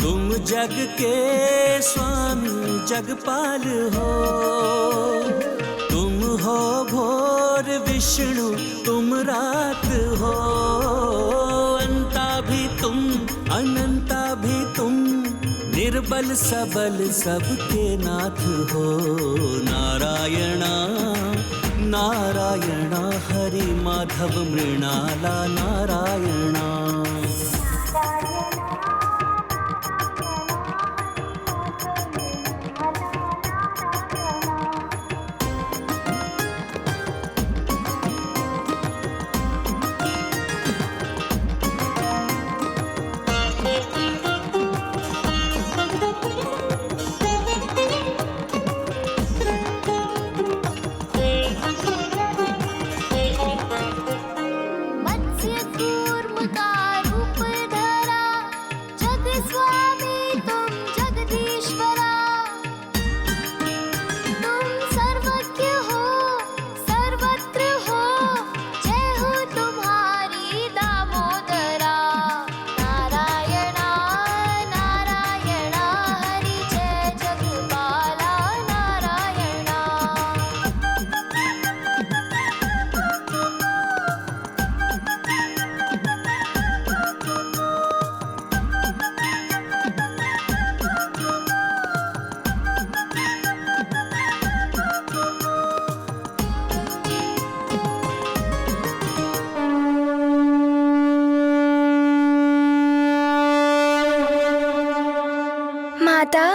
तुम जग के स्वामी जगपाल हो, तुम हो भोर विष्णु तुम रात हो, अंता भी तुम अनंता भी तुम, निर्बल सबल सबके नाथ हो। नारायणा नारायणा हरि माधव मृणाला नारायणा मत्स्य कूर्म दारुण माता,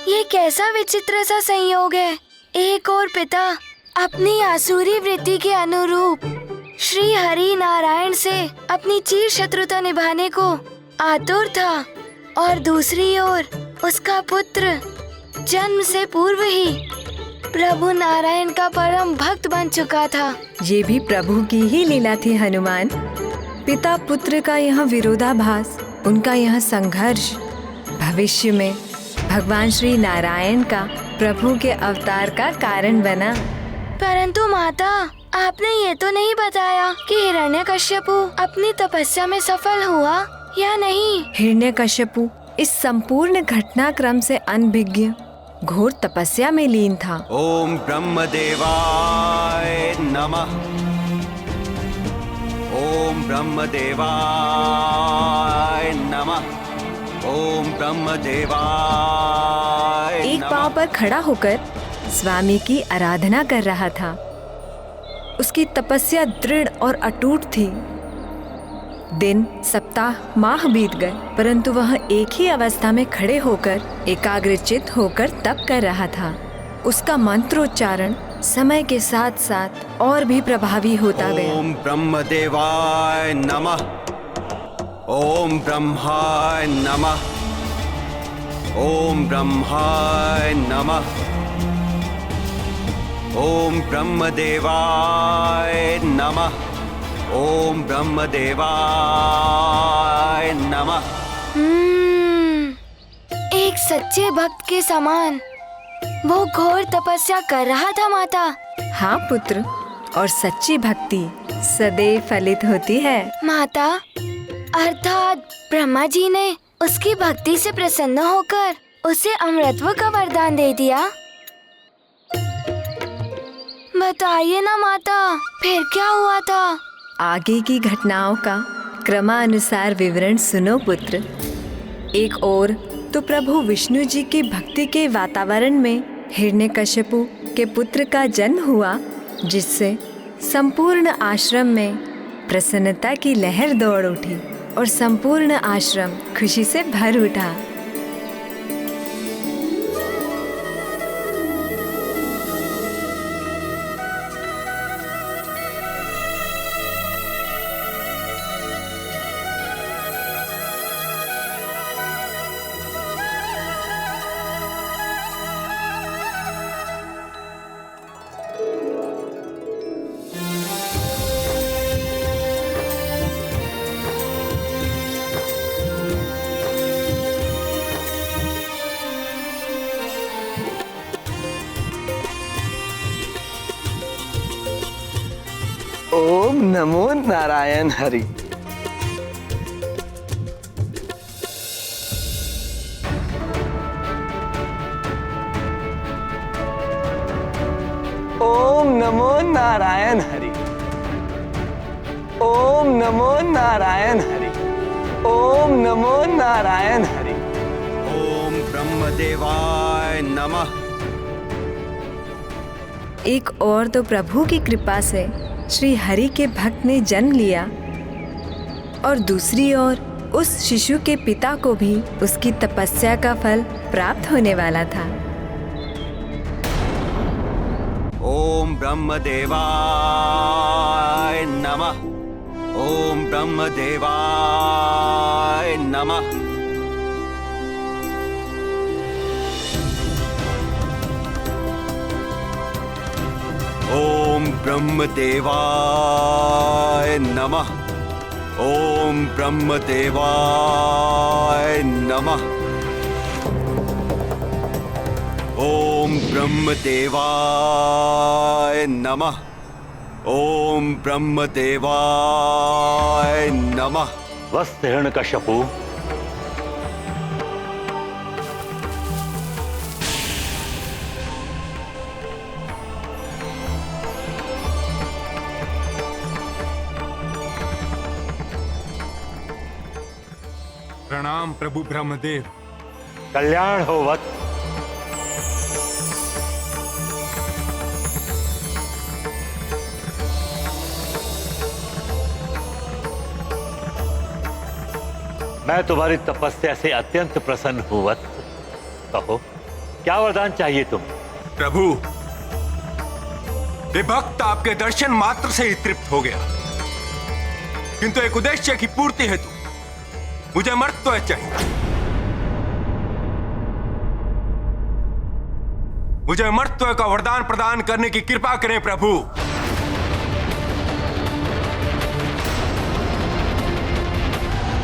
ये कैसा विचित्र सा संयोग है। एक और पिता अपनी आसुरी वृत्ति के अनुरूप श्री हरि नारायण से अपनी चिर शत्रुता निभाने को आतुर था, और दूसरी ओर उसका पुत्र जन्म से पूर्व ही प्रभु नारायण का परम भक्त बन चुका था। ये भी प्रभु की ही लीला थी हनुमान। पिता पुत्र का यह विरोधाभास, उनका यह संघर्ष भविष्य में भगवान श्री नारायण का प्रभु के अवतार का कारण बना। परंतु माता, आपने ये तो नहीं बताया कि हिरण्यकश्यपु अपनी तपस्या में सफल हुआ या नहीं। हिरण्यकश्यपु इस संपूर्ण घटनाक्रम से अनभिज्ञ घोर तपस्या में लीन था। ओम ब्रह्मदेवाय नमः। ओम ब्रह्मदेवाय नमः। ओम ब्रह्मदेवाय एक पांव पर खड़ा होकर स्वामी की आराधना कर रहा था। उसकी तपस्या दृढ़ और अटूट थी। दिन, सप्ताह, माह बीत गए, परंतु वह एक ही अवस्था में खड़े होकर एकाग्रचित्त होकर तप कर रहा था। उसका मंत्रोच्चारण समय के साथ साथ और भी प्रभावी होता गया। ओम ब्रह्मदेवाय नमः। ओम ब्रह्माय नमः। ओम ब्रह्माय नमः। ओम ब्रह्मदेवाय नमः। ओम ब्रह्मदेवाय नमः। एक सच्चे भक्त के समान वो घोर तपस्या कर रहा था माता। हाँ पुत्र, और सच्ची भक्ति सदैव फलित होती है। माता, अर्थात ब्रह्मा जी ने उसकी भक्ति से प्रसन्न होकर उसे अमृतत्व का वरदान दे दिया। बताइए ना माता, फिर क्या हुआ था? आगे की घटनाओं का क्रमानुसार विवरण सुनो पुत्र। एक ओर तो प्रभु विष्णु जी की भक्ति के वातावरण में हिरण्यकश्यपु के पुत्र का जन्म हुआ, जिससे संपूर्ण आश्रम में प्रसन्नता की लहर दौड़ उठी और संपूर्ण आश्रम खुशी से भर उठा। ओम नमो नारायण हरि। ओम नमो नारायण हरि। ओम नमो नारायण हरि। ओम नमो नारायण हरि। ओम ब्रह्मदेवाय नमः। एक और तो प्रभु की कृपा से श्री हरि के भक्त ने जन्म लिया, और दूसरी ओर उस शिशु के पिता को भी उसकी तपस्या का फल प्राप्त होने वाला था। ओम ब्रह्मदेवाय नमः। ओम ब्रह्मदेवाय नमः। ओम ब्रह्मदेवाय नमः। ओम ब्रह्मदेवाय नमः। ओम ब्रह्मदेवाय नमः। ओम ब्रह्मदेवाय नमः। वस्त हिरण्यकश्यपु, प्रणाम प्रभु ब्रह्मदेव। कल्याण हो वत्स। मैं तुम्हारी तपस्या से अत्यंत प्रसन्न हूं वत्स, कहो, क्या वरदान चाहिए तुम? प्रभु, ये भक्त आपके दर्शन मात्र से ही तृप्त हो गया, किंतु एक उद्देश्य की पूर्ति हेतु मुझे अमरत्व चाहिए। मुझे अमरत्व का वरदान प्रदान करने की कृपा करें प्रभु।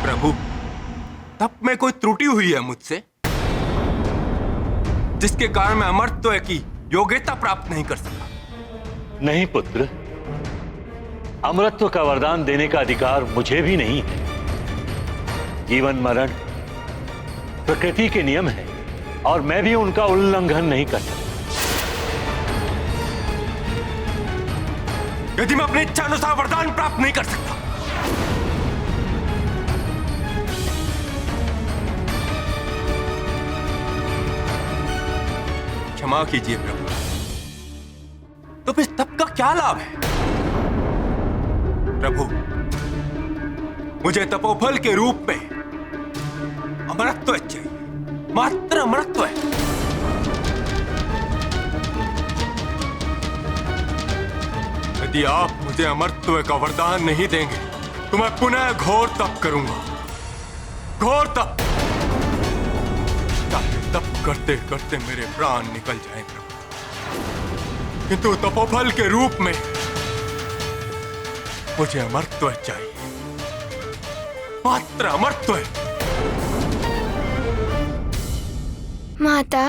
प्रभु, तब में कोई त्रुटि हुई है मुझसे, जिसके कारण मैं अमरत्व की योग्यता प्राप्त नहीं कर सका? नहीं पुत्र, अमरत्व का वरदान देने का अधिकार मुझे भी नहीं है। जीवन मरण प्रकृति के नियम है और मैं भी उनका उल्लंघन नहीं कर सकता। यदि मैं अपनी इच्छा अनुसार वरदान प्राप्त नहीं कर सकता, क्षमा कीजिए प्रभु, तो फिर तप का क्या लाभ है? प्रभु, मुझे तपोफल के रूप में अमरत्व चाहिए, मात्र अमरत्व है। यदि आप मुझे अमरत्व का वरदान नहीं देंगे तो मैं पुनः घोर तप करूंगा, घोर तप। चाहे तप करते करते मेरे प्राण निकल जाएं प्रभु, किंतु तपोफल के रूप में मुझे अमरत्व चाहिए, मात्र अमरत्व। माता,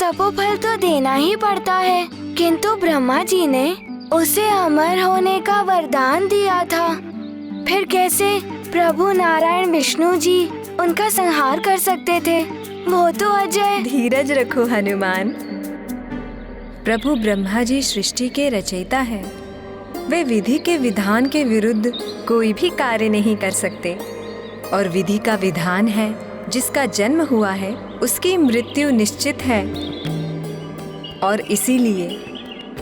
तपोफल तो देना ही पड़ता है, किंतु ब्रह्मा जी ने उसे अमर होने का वरदान दिया था। फिर कैसे प्रभु नारायण विष्णु जी उनका संहार कर सकते थे? वो तो अजय। धीरज रखो हनुमान। प्रभु ब्रह्मा जी सृष्टि के रचयिता है। वे विधि के विधान के विरुद्ध कोई भी कार्य नहीं कर सकते, और विधि का विधान है जिसका जन्म हुआ है उसकी मृत्यु निश्चित है। और इसीलिए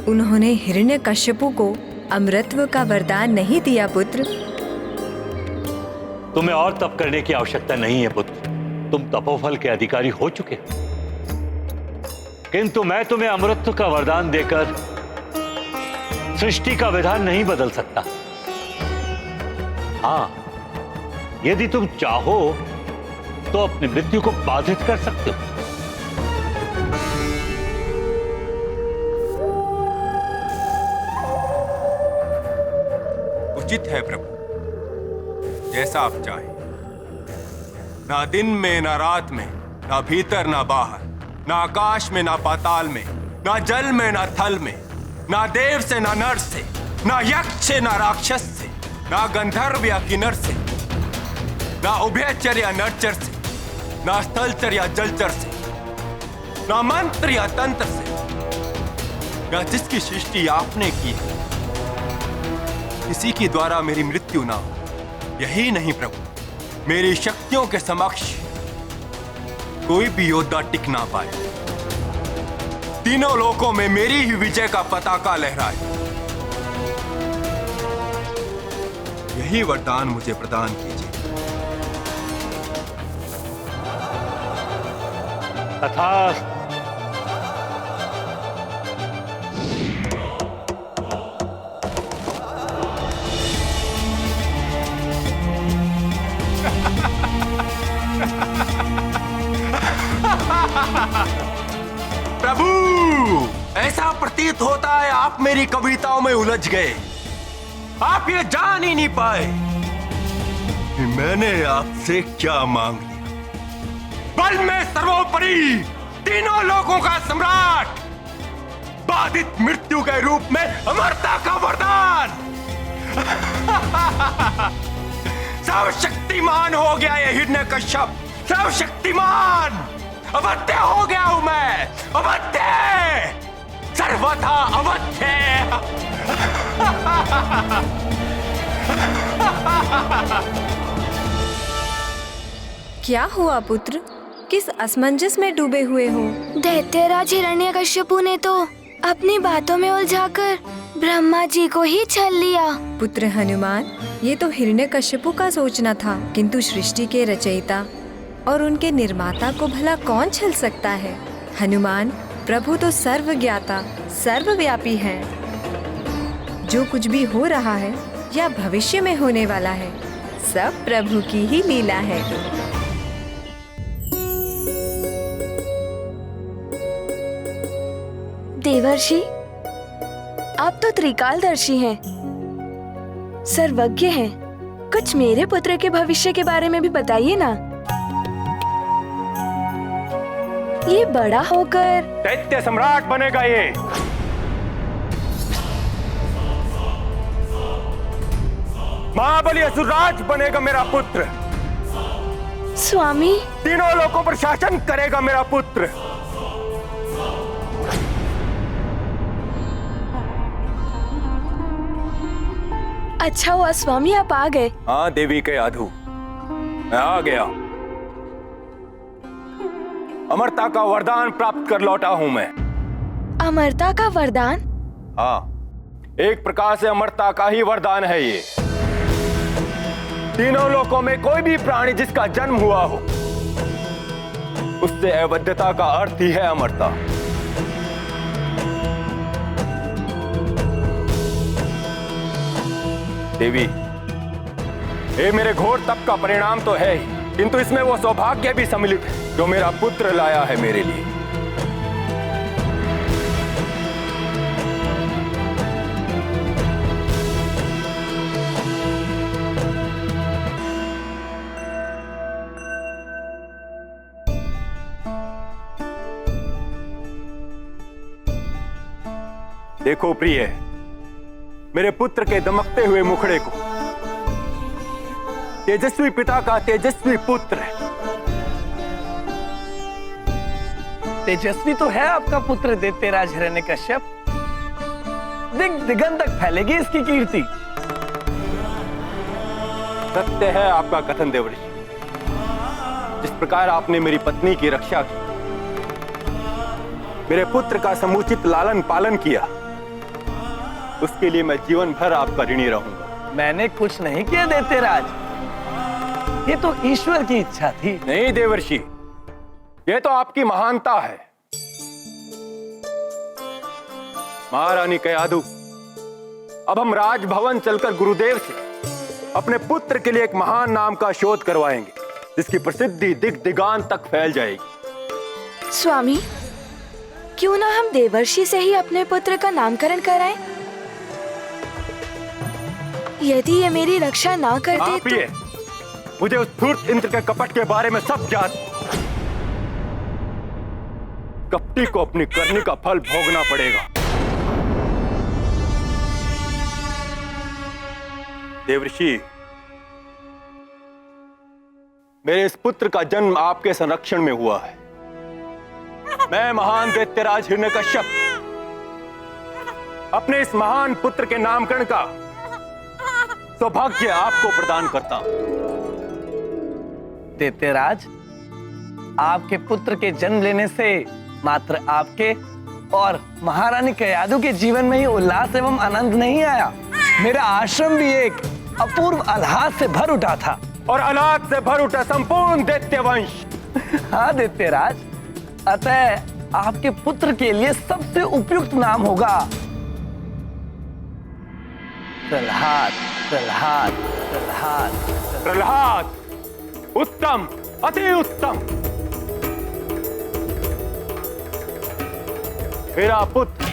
उन्होंने हिरण्यकश्यपु को अमरत्व का वरदान नहीं दिया पुत्र। तुम्हें और तप करने की आवश्यकता नहीं है पुत्र, तुम तपोफल के अधिकारी हो चुके हो। किंतु मैं तुम्हें अमरत्व का वरदान देकर सृष्टि का विधान नहीं बदल सकता। हाँ, यदि तुम चाहो तो अपनी मृत्यु को बाधित कर सकते हो। उचित है प्रभु, जैसा आप चाहें। ना दिन में ना रात में, ना भीतर ना बाहर, ना आकाश में ना पाताल में, ना जल में ना थल में, ना देव से ना नर से, ना यक्ष से ना राक्षस से, ना गंधर्व या किन्नर से, ना उभयचर या नरचर से, ना स्थलचर या जलचर से, ना मंत्र या तंत्र से, ना जिसकी सृष्टि आपने की है किसी के द्वारा मेरी मृत्यु ना हो। यही नहीं प्रभु, मेरी शक्तियों के समक्ष कोई भी योद्धा टिक ना पाए। तीनों लोकों में मेरी ही विजय का पताका लहराए। यही वरदान मुझे प्रदान कीजिए। तथास्तु। प्रभु, ऐसा प्रतीत होता है आप मेरी कविताओं में उलझ गए। आप ये जान ही नहीं पाए कि मैंने आपसे क्या मांग लिया। बल में सर्वोपरि, तीनों लोगों का सम्राट, बाधित मृत्यु के रूप में अमरता का वरदान। सर्वशक्तिमान हो गया ये हिरण्यकश्यप, सर्वशक्तिमान। अवध्य हो गया हूं मैं, अवध्य, सर्वथा अवध्य। क्या हुआ पुत्र? किस असमंजस में डूबे हुए हो? दैत्यराज हिरण्यकश्यपु ने तो अपनी बातों में उलझाकर ब्रह्मा जी को ही छल लिया। पुत्र हनुमान, ये तो हिरण्यकश्यपु का सोचना था, किंतु सृष्टि के रचयिता और उनके निर्माता को भला कौन छल सकता है? हनुमान प्रभु तो सर्वज्ञाता सर्वव्यापी हैं। जो कुछ भी हो रहा है या भविष्य में होने वाला है, सब प्रभु की ही लीला है। देवर्षि, आप तो त्रिकालदर्शी हैं, सर्वज्ञ हैं। कुछ मेरे पुत्र के भविष्य के बारे में भी बताइए ना। ये बड़ा होकर दैत्य सम्राट बनेगा ये। महाबली असुरराज बनेगा मेरा पुत्र। स्वामी, तीनों लोकों पर शासन करेगा मेरा पुत्र। अच्छा हुआ स्वामी आप आ गए। हाँ देवी के यादू, मैं आ गया। अमरता का वरदान प्राप्त कर लौटा हूं मैं। अमरता का वरदान? हाँ, एक प्रकार से अमरता का ही वरदान है ये। तीनों लोकों में कोई भी प्राणी जिसका जन्म हुआ हो, उससे अवध्यता का अर्थ ही है अमरता। देवी, ये मेरे घोर तप का परिणाम तो है ही, किंतु इसमें वो सौभाग्य भी सम्मिलित है जो मेरा पुत्र लाया है मेरे लिए। देखो प्रिय, मेरे पुत्र के दमकते हुए मुखड़े को, तेजस्वी पिता का तेजस्वी पुत्र है। तेजस्वी तो है आपका पुत्र दैत्यराज हिरण्यकश्यप। दिग दिगंत तक फैलेगी इसकी कीर्ति। सत्य है आपका कथन देवर्षि। जिस प्रकार आपने मेरी पत्नी की रक्षा की, मेरे पुत्र का समुचित लालन पालन किया, उसके लिए मैं जीवन भर आपका ऋणी रहूंगा। मैंने कुछ नहीं किया दैत्यराज, ये तो ईश्वर की इच्छा थी। नहीं देवर्षि, ये तो आपकी महानता है। महारानी कयाधु, अब हम राजभवन चलकर गुरुदेव से अपने पुत्र के लिए एक महान नाम का शोध करवाएंगे, जिसकी प्रसिद्धि दिग दिगांत तक फैल जाएगी। स्वामी, क्यों ना हम देवर्षि से ही अपने पुत्र का नामकरण कराएं? यदि ये मेरी रक्षा ना करते तो... मुझे उस धूर्त इंद्र के कपट के बारे में सब ज्ञात। कपटी को अपनी करनी का फल भोगना पड़ेगा। देवर्षि, मेरे इस पुत्र का जन्म आपके संरक्षण में हुआ है। मैं महान दैत्यराज हिरण्यकश्यप अपने इस महान पुत्र के नामकरण का सौभाग्य आपको प्रदान करता हूं। दैत्यराज, आपके पुत्र के जन्म लेने से मात्र आपके और महारानी कयाधु के जीवन में ही उल्लास एवं आनंद नहीं आया, मेरा आश्रम भी एक अपूर्व आह्लाद से भर उठा था। और आह्लाद से भर उठा संपूर्ण दैत्यवंश। हाँ दैत्यराज, अतः आपके पुत्र के लिए सबसे उपयुक्त नाम होगा प्रहलाद। प्रहलाद, प्रहलाद, प्रहलाद, उत्तम, अति उत्तम। मेरा पुत्र,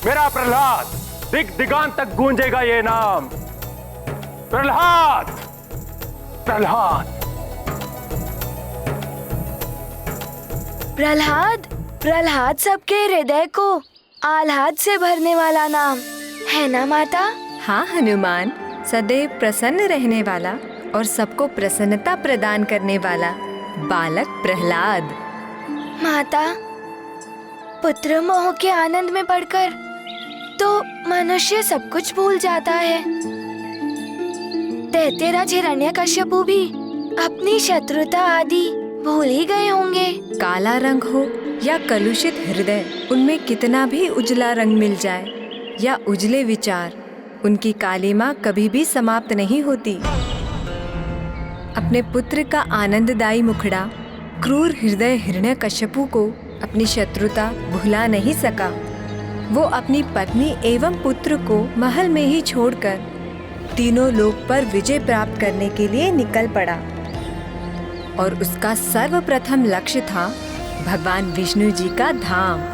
मेरा प्रहलाद, दिग दिगांत तक गूंजेगा ये नाम। प्रहलाद, प्रहलाद। प्रहलाद, प्रहलाद सबके हृदय को आह्लाद से भरने वाला नाम है ना माता? हाँ हनुमान, सदैव प्रसन्न रहने वाला और सबको प्रसन्नता प्रदान करने वाला बालक प्रहलाद। माता, पुत्र मोह के आनंद में पड़कर तो मनुष्य सब कुछ भूल जाता है। दैत्यराज हिरण्यकश्यपु भी अपनी शत्रुता आदि भूल ही गए होंगे। काला रंग हो या कलुषित हृदय, उनमें कितना भी उजला रंग मिल जाए या उजले विचार, उनकी कालिमा कभी भी समाप्त नहीं होती। अपने पुत्र का आनंददायी मुखड़ा क्रूर हृदय हिरण्यकश्यपु को अपनी शत्रुता भुला नहीं सका। वो अपनी पत्नी एवं पुत्र को महल में ही छोड़कर तीनों लोक पर विजय प्राप्त करने के लिए निकल पड़ा और उसका सर्वप्रथम लक्ष्य था भगवान विष्णु जी का धाम।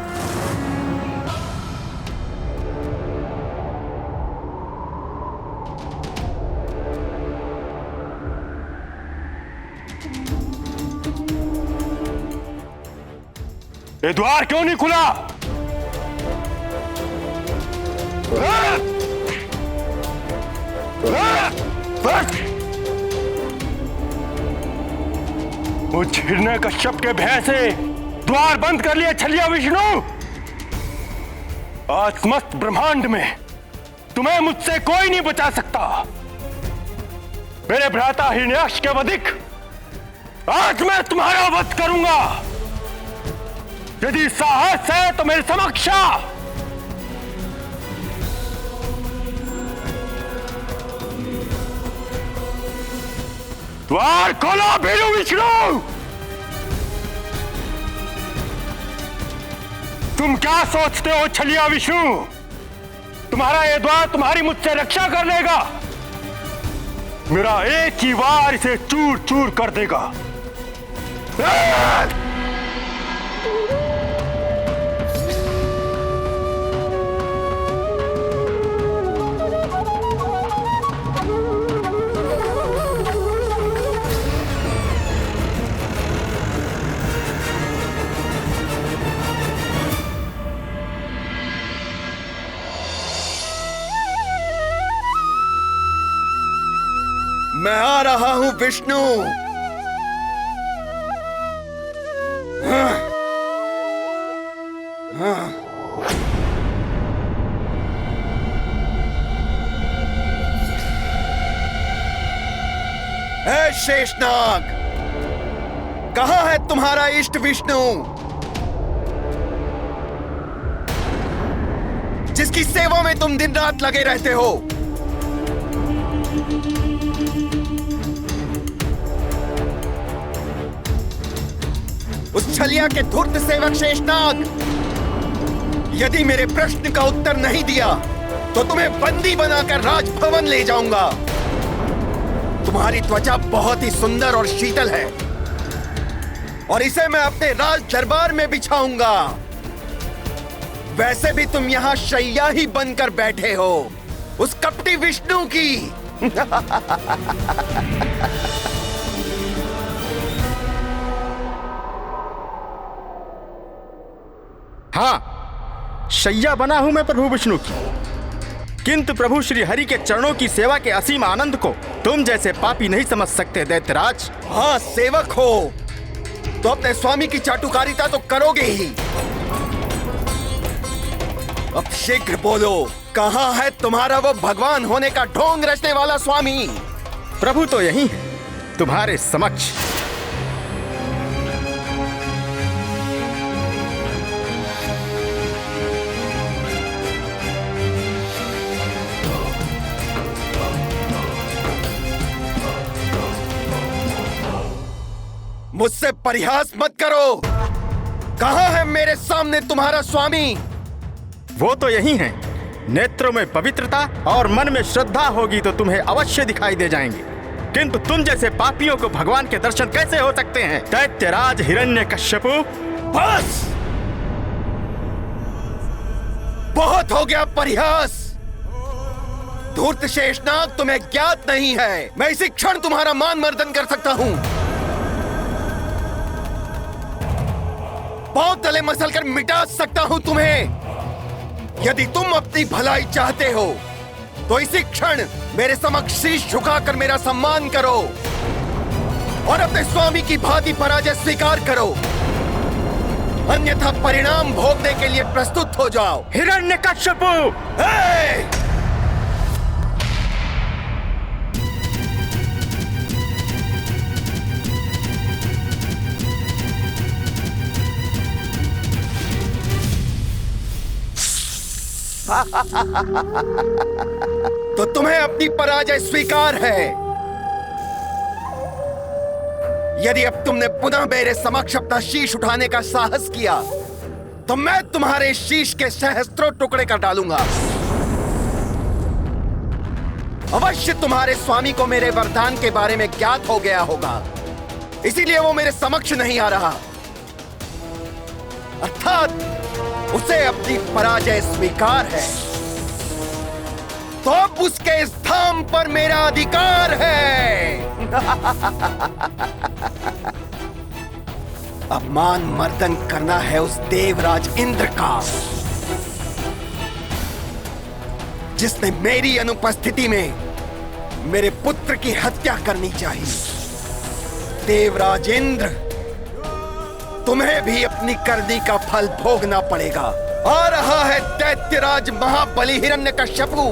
ये द्वार क्यों नहीं खुला? वो हिरण्यकश्यप के भय से द्वार बंद कर लिया छलिया विष्णु। आज समस्त ब्रह्मांड में तुम्हें मुझसे कोई नहीं बचा सकता। मेरे भ्राता हिरण्याक्ष के वधिक आज मैं तुम्हारा वध करूंगा। यदि साहस है तो मेरे समक्ष आ। द्वार खोलो भीरू विष्णु। तुम क्या सोचते हो छलिया विष्णु? तुम्हारा ये द्वार तुम्हारी मुझसे रक्षा कर लेगा? मेरा एक ही वार इसे चूर चूर कर देगा। मैं आ रहा हूं विष्णु। हे शेषनाग, कहां है तुम्हारा इष्ट विष्णु, जिसकी सेवा में तुम दिन रात लगे रहते हो? उस छलिया के धूर्त सेवक शेषनाग, यदि मेरे प्रश्न का उत्तर नहीं दिया तो तुम्हें बंदी बनाकर राजभवन ले जाऊंगा। तुम्हारी त्वचा बहुत ही सुंदर और शीतल है और इसे मैं अपने राज दरबार में बिछाऊंगा। वैसे भी तुम यहां शैया ही बनकर बैठे हो उस कपटी विष्णु की। हाँ, शैया बना हूं मैं प्रभु विष्णु की, किंतु प्रभु श्री हरि के चरणों की सेवा के असीम आनंद को तुम जैसे पापी नहीं समझ सकते दैत्यराज। हाँ, सेवक हो तो अपने स्वामी की चाटुकारिता तो करोगे ही। अब शीघ्र बोलो, कहां है तुम्हारा वो भगवान होने का ढोंग रचने वाला स्वामी? प्रभु तो यही है, तुम्हारे समक्ष। मुझसे परिहास मत करो। कहां है मेरे सामने तुम्हारा स्वामी? वो तो यही है। नेत्रों में पवित्रता और मन में श्रद्धा होगी तो तुम्हें अवश्य दिखाई दे जाएंगे, किंतु तुम जैसे पापियों को भगवान के दर्शन कैसे हो सकते हैं? दैत्यराज हिरण्यकश्यपु, बस बहुत हो गया परिहास। धूर्त शेषनाग, तुम्हें ज्ञात नहीं है मैं इसी क्षण तुम्हारा मान मर्दन कर सकता हूं। पांव तले मसल कर मिटा सकता हूं तुम्हें। यदि तुम अपनी भलाई चाहते हो तो इसी क्षण मेरे समक्ष शीश झुकाकर मेरा सम्मान करो और अपने स्वामी की भांति पराजय स्वीकार करो, अन्यथा परिणाम भोगने के लिए प्रस्तुत हो जाओ। हिरण्यकश्यपु! तो तुम्हें अपनी पराजय स्वीकार है। यदि अब तुमने पुनः मेरे समक्ष अपना शीश उठाने का साहस किया तो मैं तुम्हारे शीश के सहस्त्रों टुकड़े कर डालूंगा। अवश्य तुम्हारे स्वामी को मेरे वरदान के बारे में ज्ञात हो गया होगा, इसीलिए वो मेरे समक्ष नहीं आ रहा। अर्थात उसे अपनी पराजय स्वीकार है, तो अब उसके इस धाम पर मेरा अधिकार है। अपमान मर्दन करना है उस देवराज इंद्र का, जिसने मेरी अनुपस्थिति में मेरे पुत्र की हत्या करनी चाहिए। देवराज इंद्र, तुम्हें भी अपनी करनी का फल भोगना पड़ेगा। आ रहा है दैत्यराज महाबली हिरण्यकश्यपु।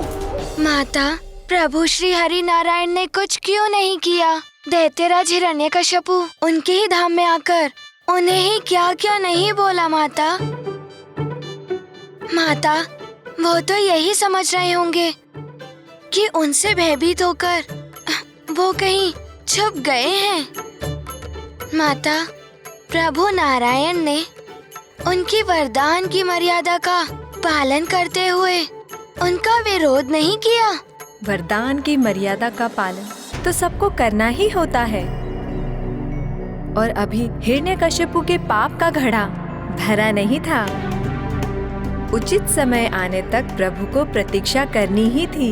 माता, प्रभु श्री हरि नारायण ने कुछ क्यों नहीं किया? दैत्यराज हिरण्यकश्यपु उनके ही धाम में आकर उन्हें ही क्या क्या नहीं बोला। माता, वो तो यही समझ रहे होंगे कि उनसे भयभीत होकर वो कहीं छुप गए हैं। माता, प्रभु नारायण ने उनकी वरदान की मर्यादा का पालन करते हुए उनका विरोध नहीं किया। वरदान की मर्यादा का पालन तो सबको करना ही होता है, और अभी हिरण्यकश्यपु के पाप का घड़ा भरा नहीं था। उचित समय आने तक प्रभु को प्रतीक्षा करनी ही थी।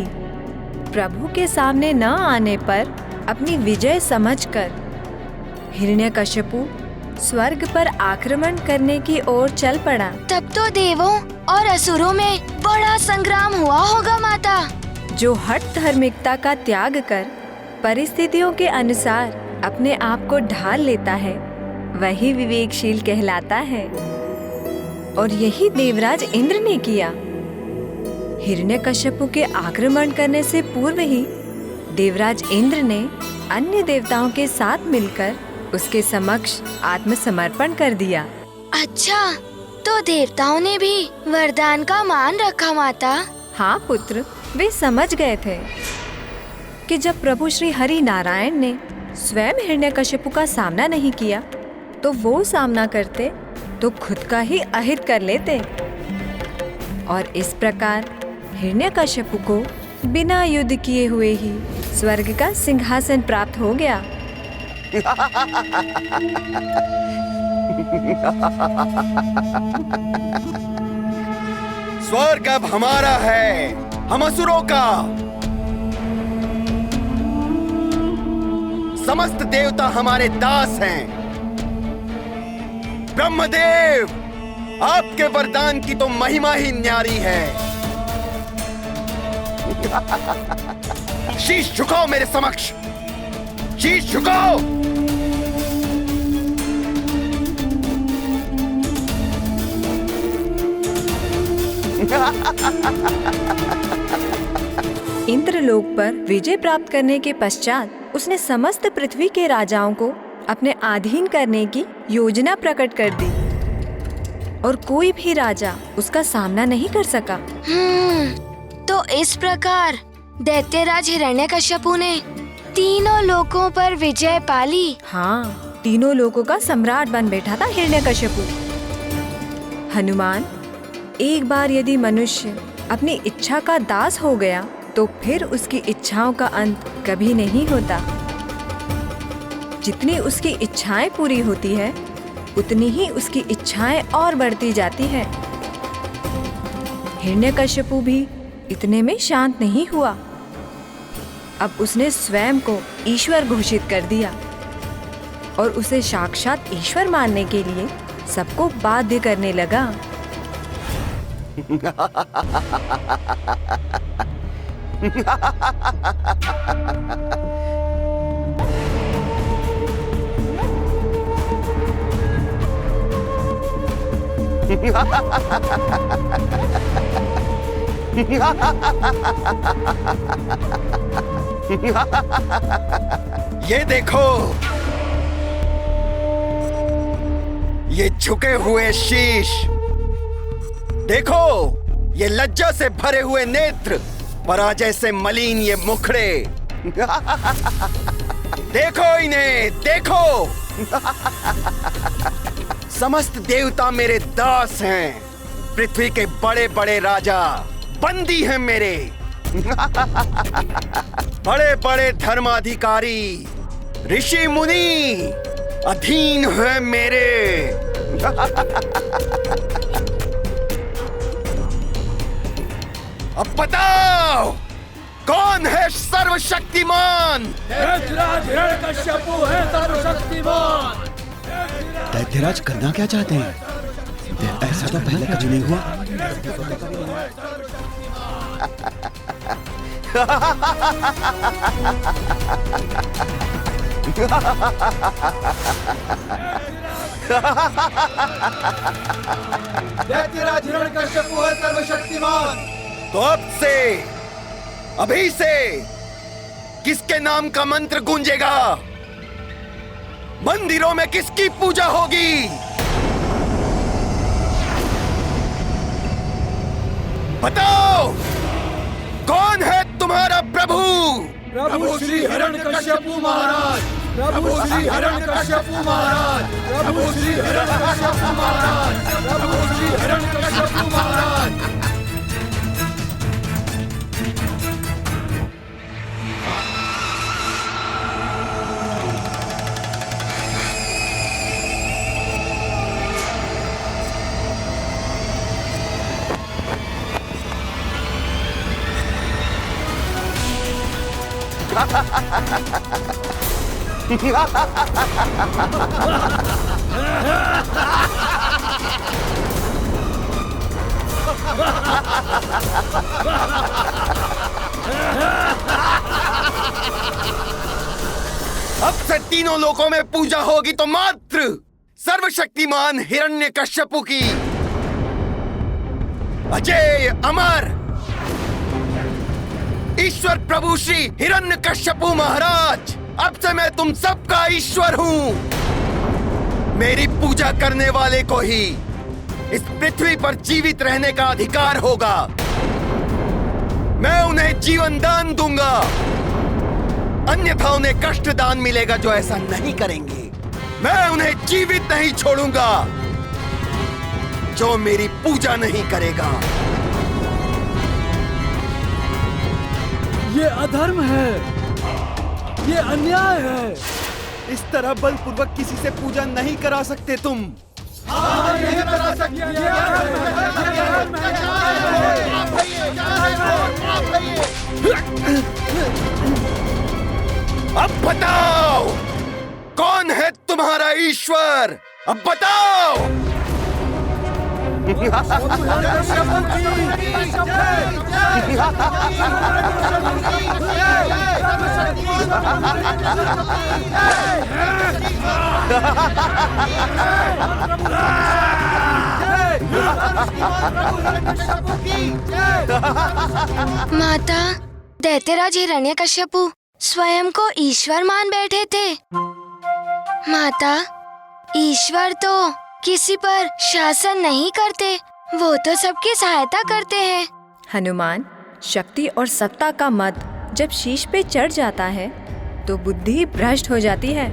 प्रभु के सामने न आने पर अपनी विजय समझकर हिरण्यकश्यपु स्वर्ग पर आक्रमण करने की ओर चल पड़ा। तब तो देवों और असुरों में बड़ा संग्राम हुआ होगा। माता, जो हठ धार्मिकता का त्याग कर परिस्थितियों के अनुसार अपने आप को ढाल लेता है, वही विवेकशील कहलाता है। और यही देवराज इंद्र ने किया। हिरण्यकश्यपु के आक्रमण करने से पूर्व ही देवराज इंद्र ने अन्य देवताओं के साथ मिलकर उसके समक्ष आत्मसमर्पण कर दिया। अच्छा, तो देवताओं ने भी वरदान का मान रखा। माता, हाँ पुत्र, वे समझ गए थे कि जब प्रभु श्री हरि नारायण ने स्वयं हिरण्यकश्यपु का सामना नहीं किया तो वो सामना करते तो खुद का ही अहित कर लेते, और इस प्रकार हिरण्यकश्यपु को बिना युद्ध किए हुए ही स्वर्ग का सिंहासन प्राप्त हो गया। स्वर्ग अब हमारा है, हम असुरों का। समस्त देवता हमारे दास हैं। ब्रह्मदेव, आपके वरदान की तो महिमा ही न्यारी है। शीश झुकाओ मेरे समक्ष, शीश झुकाओ। इंद्रलोक पर विजय प्राप्त करने के पश्चात उसने समस्त पृथ्वी के राजाओं को अपने अधीन करने की योजना प्रकट कर दी, और कोई भी राजा उसका सामना नहीं कर सका। तो इस प्रकार दैत्यराज हिरण्यकश्यपु ने तीनों लोकों पर विजय पाली। हाँ, तीनों लोकों का सम्राट बन बैठा था हिरण्यकश्यपु। हनुमान, एक बार यदि मनुष्य अपनी इच्छा का दास हो गया तो फिर उसकी इच्छाओं का अंत कभी नहीं होता। जितनी उसकी इच्छाएं पूरी होती है उतनी ही उसकी इच्छाएं और बढ़ती जाती है। हिरण्यकश्यपु भी इतने में शांत नहीं हुआ। अब उसने स्वयं को ईश्वर घोषित कर दिया और उसे साक्षात ईश्वर मानने के लिए सबको बाध्य करने लगा। ये देखो, ये झुके हुए शीश, देखो ये लज्जा से भरे हुए नेत्र, पराजय से मलिन ये मुखड़े। देखो इन्हें, देखो समस्त देवता मेरे दास हैं। पृथ्वी के बड़े बड़े राजा बंदी हैं मेरे। बड़े बड़े धर्माधिकारी ऋषि मुनि अधीन हैं मेरे। अब बताओ कौन है सर्वशक्तिमान? हिरण्यकश्यपु है सर्वशक्तिमान। दैत्यराज करना क्या चाहते हैं? ऐसा तो पहले कभी नहीं हुआ। दैत्यराज हिरण्यकश्यपु है सर्वशक्तिमान। तो अब से, अभी से किसके नाम का मंत्र गूंजेगा? मंदिरों में किसकी पूजा होगी? बताओ कौन है तुम्हारा प्रभु? प्रभु श्री हिरण्यकश्यपु महाराज। प्रभु श्री हिरण्यकश्यपु महाराज। प्रभु श्री हिरण्यकश्यपु महाराज। प्रभु श्री हिरण्यकश्यपु महाराज। अब से तीनों लोकों में पूजा होगी तो मात्र सर्वशक्तिमान हिरण्यकश्यपु की। अजय अमर ईश्वर प्रभु श्री हिरण्यकश्यपु महाराज, अब से मैं तुम सबका ईश्वर हूँ। मेरी पूजा करने वाले को ही इस पृथ्वी पर जीवित रहने का अधिकार होगा। मैं उन्हें जीवन दान दूंगा, अन्यथा उन्हें कष्ट दान मिलेगा जो ऐसा नहीं करेंगे। मैं उन्हें जीवित नहीं छोड़ूंगा जो मेरी पूजा नहीं करेगा। ये अधर्म है, ये अन्याय है। इस तरह बलपूर्वक किसी से पूजा नहीं करा सकते तुम। नहीं करा सकते। अब बताओ कौन है तुम्हारा ईश्वर? अब बताओ। माता, दैत्यराज हिरण्यकश्यपु स्वयं को ईश्वर मान बैठे थे। माता, ईश्वर तो किसी पर शासन नहीं करते, वो तो सबकी सहायता करते हैं। हनुमान, शक्ति और सत्ता का मद जब शीश पे चढ़ जाता है तो बुद्धि भ्रष्ट हो जाती है,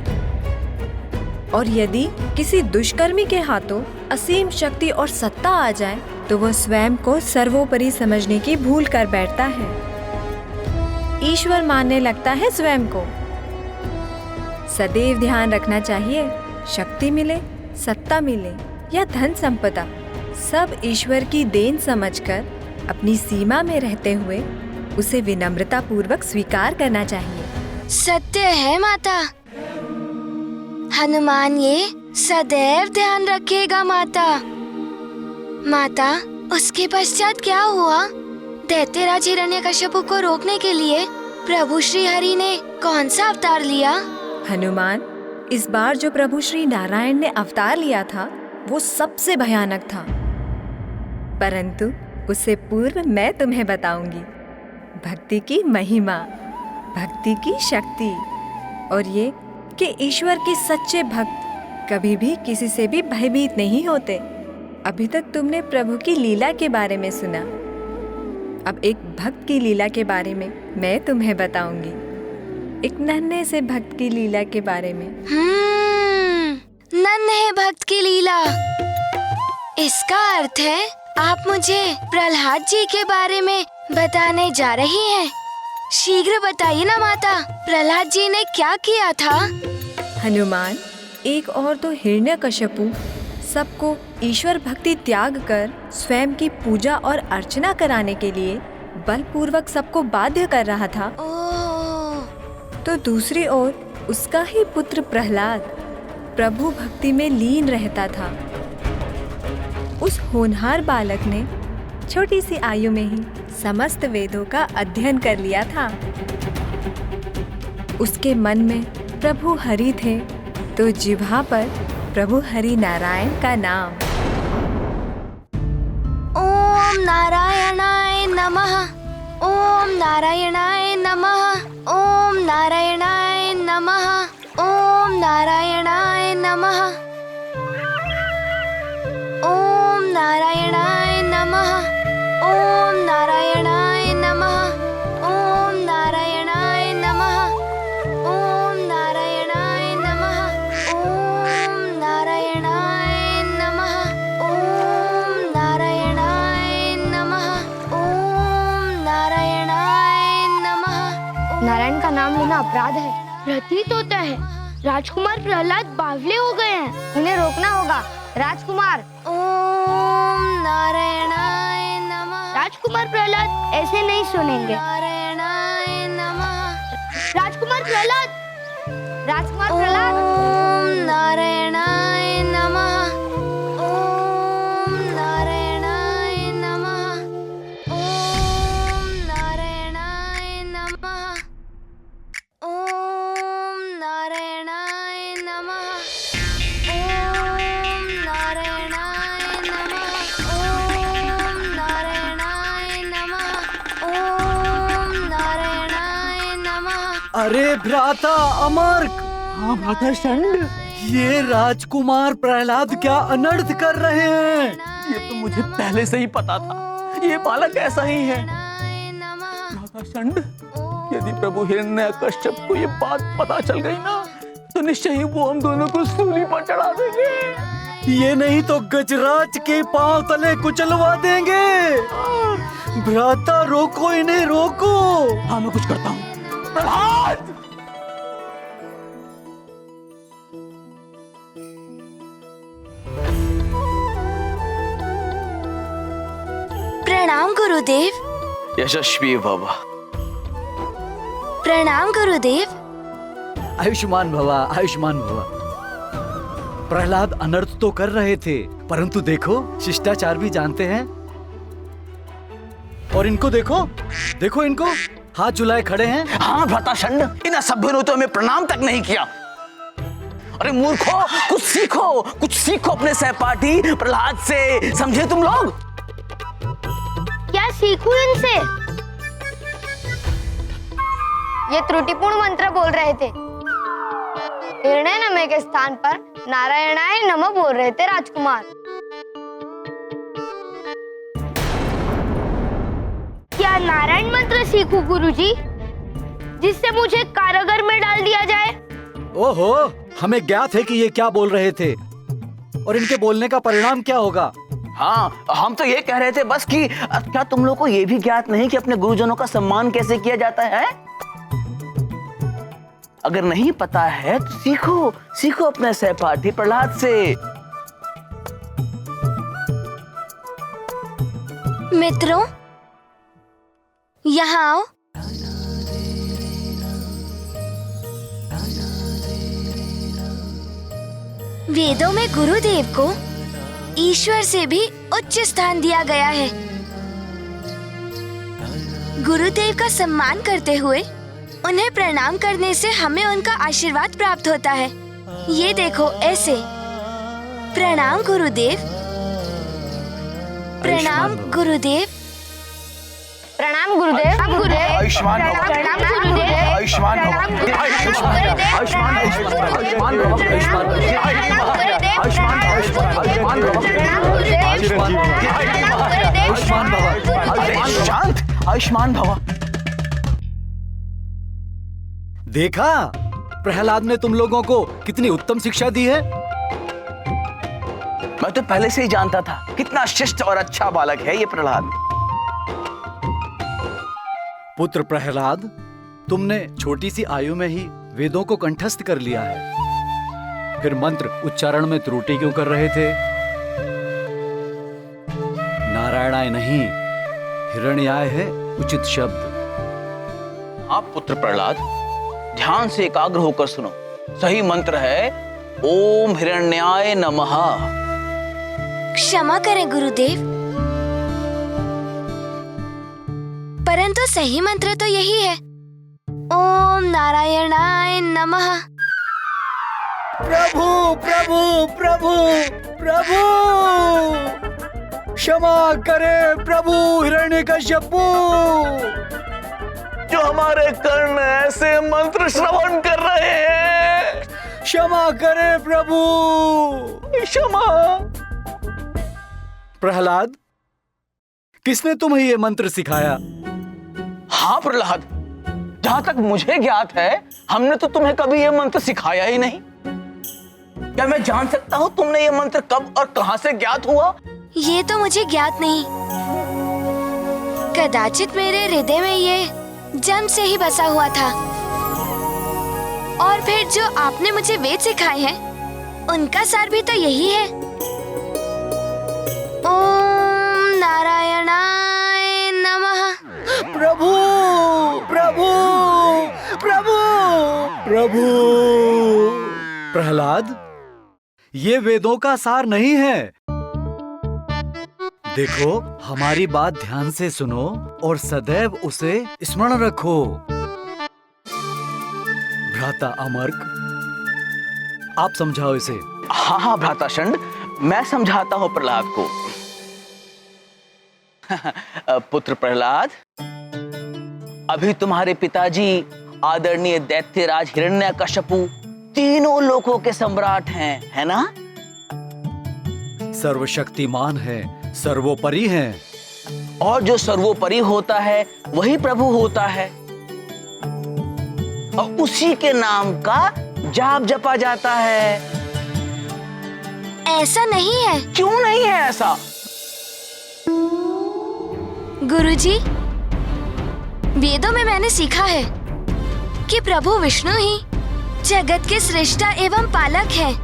और यदि किसी दुष्कर्मी के हाथों असीम शक्ति और सत्ता आ जाए तो वह स्वयं को सर्वोपरि समझने की भूल कर बैठता है, ईश्वर मानने लगता है स्वयं को। सदैव ध्यान रखना चाहिए, शक्ति मिले, सत्ता मिले या धन संपदा, सब ईश्वर की देन समझकर अपनी सीमा में रहते हुए उसे विनम्रता पूर्वक स्वीकार करना चाहिए। सत्य है माता। हनुमान ये सदैव ध्यान रखेगा माता। माता, उसके पश्चात क्या हुआ? दैत्यराज हिरण्यकश्यपु को रोकने के लिए प्रभु श्री हरि ने कौन सा अवतार लिया? हनुमान, इस बार जो प्रभु श्री नारायण ने अवतार लिया था वो सबसे भयानक था, परंतु उससे पूर्व मैं तुम्हें बताऊंगी भक्ति की महिमा, भक्ति की शक्ति, और ये कि ईश्वर के सच्चे भक्त कभी भी किसी से भी भयभीत नहीं होते। अभी तक तुमने प्रभु की लीला के बारे में सुना, अब एक भक्त की लीला के बारे में मैं तुम्हें बताऊंगी, एक नन्हे से भक्त की लीला के बारे में। नन्हे भक्त की लीला। इसका अर्थ है आप मुझे प्रहलाद जी के बारे में बताने जा रही हैं। शीघ्र बताइए ना माता, प्रहलाद जी ने क्या किया था? हनुमान एक और तो हिरण्यकश्यपु सबको ईश्वर भक्ति त्याग कर स्वयं की पूजा और अर्चना कराने के लिए बलपूर्वक सबको बाध्य कर रहा था, तो दूसरी ओर उसका ही पुत्र प्रहलाद प्रभु भक्ति में लीन रहता था। उस होनहार बालक ने छोटी सी आयु में ही समस्त वेदों का अध्ययन कर लिया था। उसके मन में प्रभु हरि थे, तो जिह्वा पर प्रभु हरि नारायण का नाम। ओम नारायणाय नमः, ओम नारायणाय नमः, ओम नारायणाय नमः, ओम नारायणाय नमः, ओम नारायणाय नमः, ओम नारायणाय नमः, ओम नारायणाय नमः, ओम नारायणाय नमः, ओम नारायणाय नमः, ओम नारायणाय नमः, ओम नारायणाय नमः। नारायण का नाम लेना अपराध है। प्रतीत होता है राजकुमार प्रहलाद बावले हो गए हैं, उन्हें रोकना होगा। राजकुमार, ओम नारायणाय नमः। राजकुमार प्रहलाद ऐसे नहीं सुनेंगे। नारायणाय नमः। राजकुमार प्रहलाद, राजकुमार प्रहलाद। ओम नारायणाय नमः, ओम नारायणाय नमः, ओम नारायणाय नमः, ओम नारायणाय नमः, ओम नारायणाय नमः, ओम नारायणाय नमः, ओम नारायणाय नमः। अरे भ्राता अमर्क! हाँ भ्राता षंड, ये राजकुमार प्रहलाद क्या अनर्थ कर रहे हैं? ये तो मुझे पहले से ही पता था, ये बालक ऐसा ही है। भ्राता षंड, यदि प्रभु हिरण्यकश्यप को ये बात पता चल गई ना, तो निश्चय ही वो हम दोनों को सूली पर चढ़ा देंगे। ये नहीं तो गजराज के पांव तले कुचलवा देंगे। भ्राता रोको इन्हें, रोको। हाँ मैं कुछ करता हूँ। प्रहलाद! प्रणाम गुरुदेव। यशस्वी बाबा। प्रणाम गुरुदेव। आयुष्मान भवा, आयुष्मान भवा। प्रहलाद अनर्थ तो कर रहे थे, परंतु देखो शिष्टाचार भी जानते हैं। और इनको देखो, देखो इनको, हाथ झुलाए खड़े हैं। हाँ भ्राता षंड, इन असभ्यों ने तो हमें प्रणाम तक नहीं किया। अरे मूर्खों, कुछ सीखो, कुछ सीखो अपने सहपाठी प्रहलाद से, समझे तुम लोग? क्या सीखूं इनसे? ये त्रुटिपूर्ण मंत्र बोल रहे थे। हिरण्य नमः के स्थान पर नारायणाय नमः बोल रहे थे राजकुमार। क्या नारायण मंत्र सीखूं गुरुजी, जिससे मुझे कारागार में डाल दिया जाए? ओहो, हमें ज्ञात है कि ये क्या बोल रहे थे और इनके बोलने का परिणाम क्या होगा। हाँ, हम तो ये कह रहे थे बस कि क्या तुम लोग को ये भी ज्ञात नहीं कि अपने गुरुजनों का सम्मान कैसे किया जाता है? अगर नहीं पता है तो सीखो, सीखो अपने सहपाठी प्रहलाद से। मित्रों, यहाँ आओ। वेदों में गुरुदेव को ईश्वर से भी उच्च स्थान दिया गया है। गुरुदेव का सम्मान करते हुए उन्हें प्रणाम करने से हमें उनका आशीर्वाद प्राप्त होता है। ये देखो ऐसे। प्रणाम गुरुदेव। प्रणाम गुरुदेव। प्रणाम गुरुदेव। प्रणाम गुरुदेव। आयुष्मान भव। प्रणाम गुरुदेव। आयुष्मान भव। आयुष्मान भव। आयुष्मान आयुष्मान भव। आयुष्मान आयुष्मान भव। अरे शांत, आयुष्मान भव। देखा, प्रहलाद ने तुम लोगों को कितनी उत्तम शिक्षा दी है। मैं तो पहले से ही जानता था कितना शिष्ट और अच्छा बालक है ये प्रहलाद। पुत्र प्रहलाद, तुमने छोटी सी आयु में ही वेदों को कंठस्थ कर लिया है, फिर मंत्र उच्चारण में त्रुटि क्यों कर रहे थे? नारायणाय नहीं, हिरण्याय है उचित शब्द। आप पुत्र प्रहलाद ध्यान से एकाग्र होकर सुनो। सही मंत्र है ओम हिरण्याय नमः। क्षमा करें गुरुदेव, परंतु सही मंत्र तो यही है, ओम नारायणाय नमः। प्रभु प्रभु प्रभु प्रभु, क्षमा करे प्रभु हिरण्यकश्यपु। जो हमारे कर्ण ऐसे मंत्र श्रवण कर रहे हैं, क्षमा करे प्रभु, क्षमा। प्रहलाद, किसने तुम्हें ये मंत्र सिखाया? हाँ प्रहलाद, जहां तक मुझे ज्ञात है हमने तो तुम्हें कभी ये मंत्र सिखाया ही नहीं। क्या मैं जान सकता हूँ तुमने ये मंत्र कब और कहां से ज्ञात हुआ? ये तो मुझे ज्ञात नहीं, कदाचित मेरे हृदय में ये जन्म से ही बसा हुआ था। और फिर जो आपने मुझे वेद सिखाए हैं, उनका सार भी तो यही है, ओम नारायणाय नमः। प्रभु प्रभु प्रभु प्रभु। प्रहलाद, ये वेदों का सार नहीं है। देखो, हमारी बात ध्यान से सुनो और सदैव उसे स्मरण रखो। भ्राता अमर्क, आप समझाओ इसे। हाँ हाँ भ्राता शंड, मैं समझाता हूँ प्रहलाद को। पुत्र प्रहलाद, अभी तुम्हारे पिताजी आदरणीय दैत्यराज हिरण्यकश्यपु तीनों लोकों के सम्राट हैं, है ना? सर्वशक्तिमान है, सर्वोपरि है। और जो सर्वोपरि होता है वही प्रभु होता है, और उसी के नाम का जाप जपा जाता है। ऐसा नहीं है। क्यों नहीं है ऐसा? गुरुजी, वेदों में मैंने सीखा है कि प्रभु विष्णु ही जगत के सृष्टा एवं पालक हैं,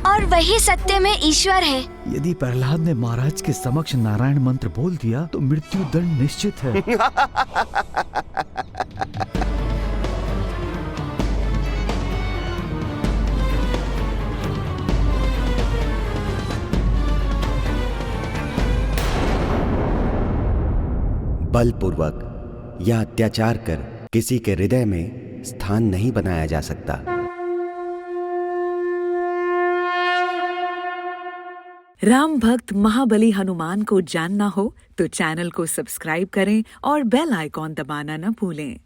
और वही सत्य में ईश्वर है। यदि प्रहलाद ने महाराज के समक्ष नारायण मंत्र बोल दिया तो मृत्यु दंड निश्चित है। बलपूर्वक या अत्याचार कर किसी के हृदय में स्थान नहीं बनाया जा सकता। राम भक्त महाबली हनुमान को जानना हो तो चैनल को सब्सक्राइब करें और बेल आइकॉन दबाना न भूलें।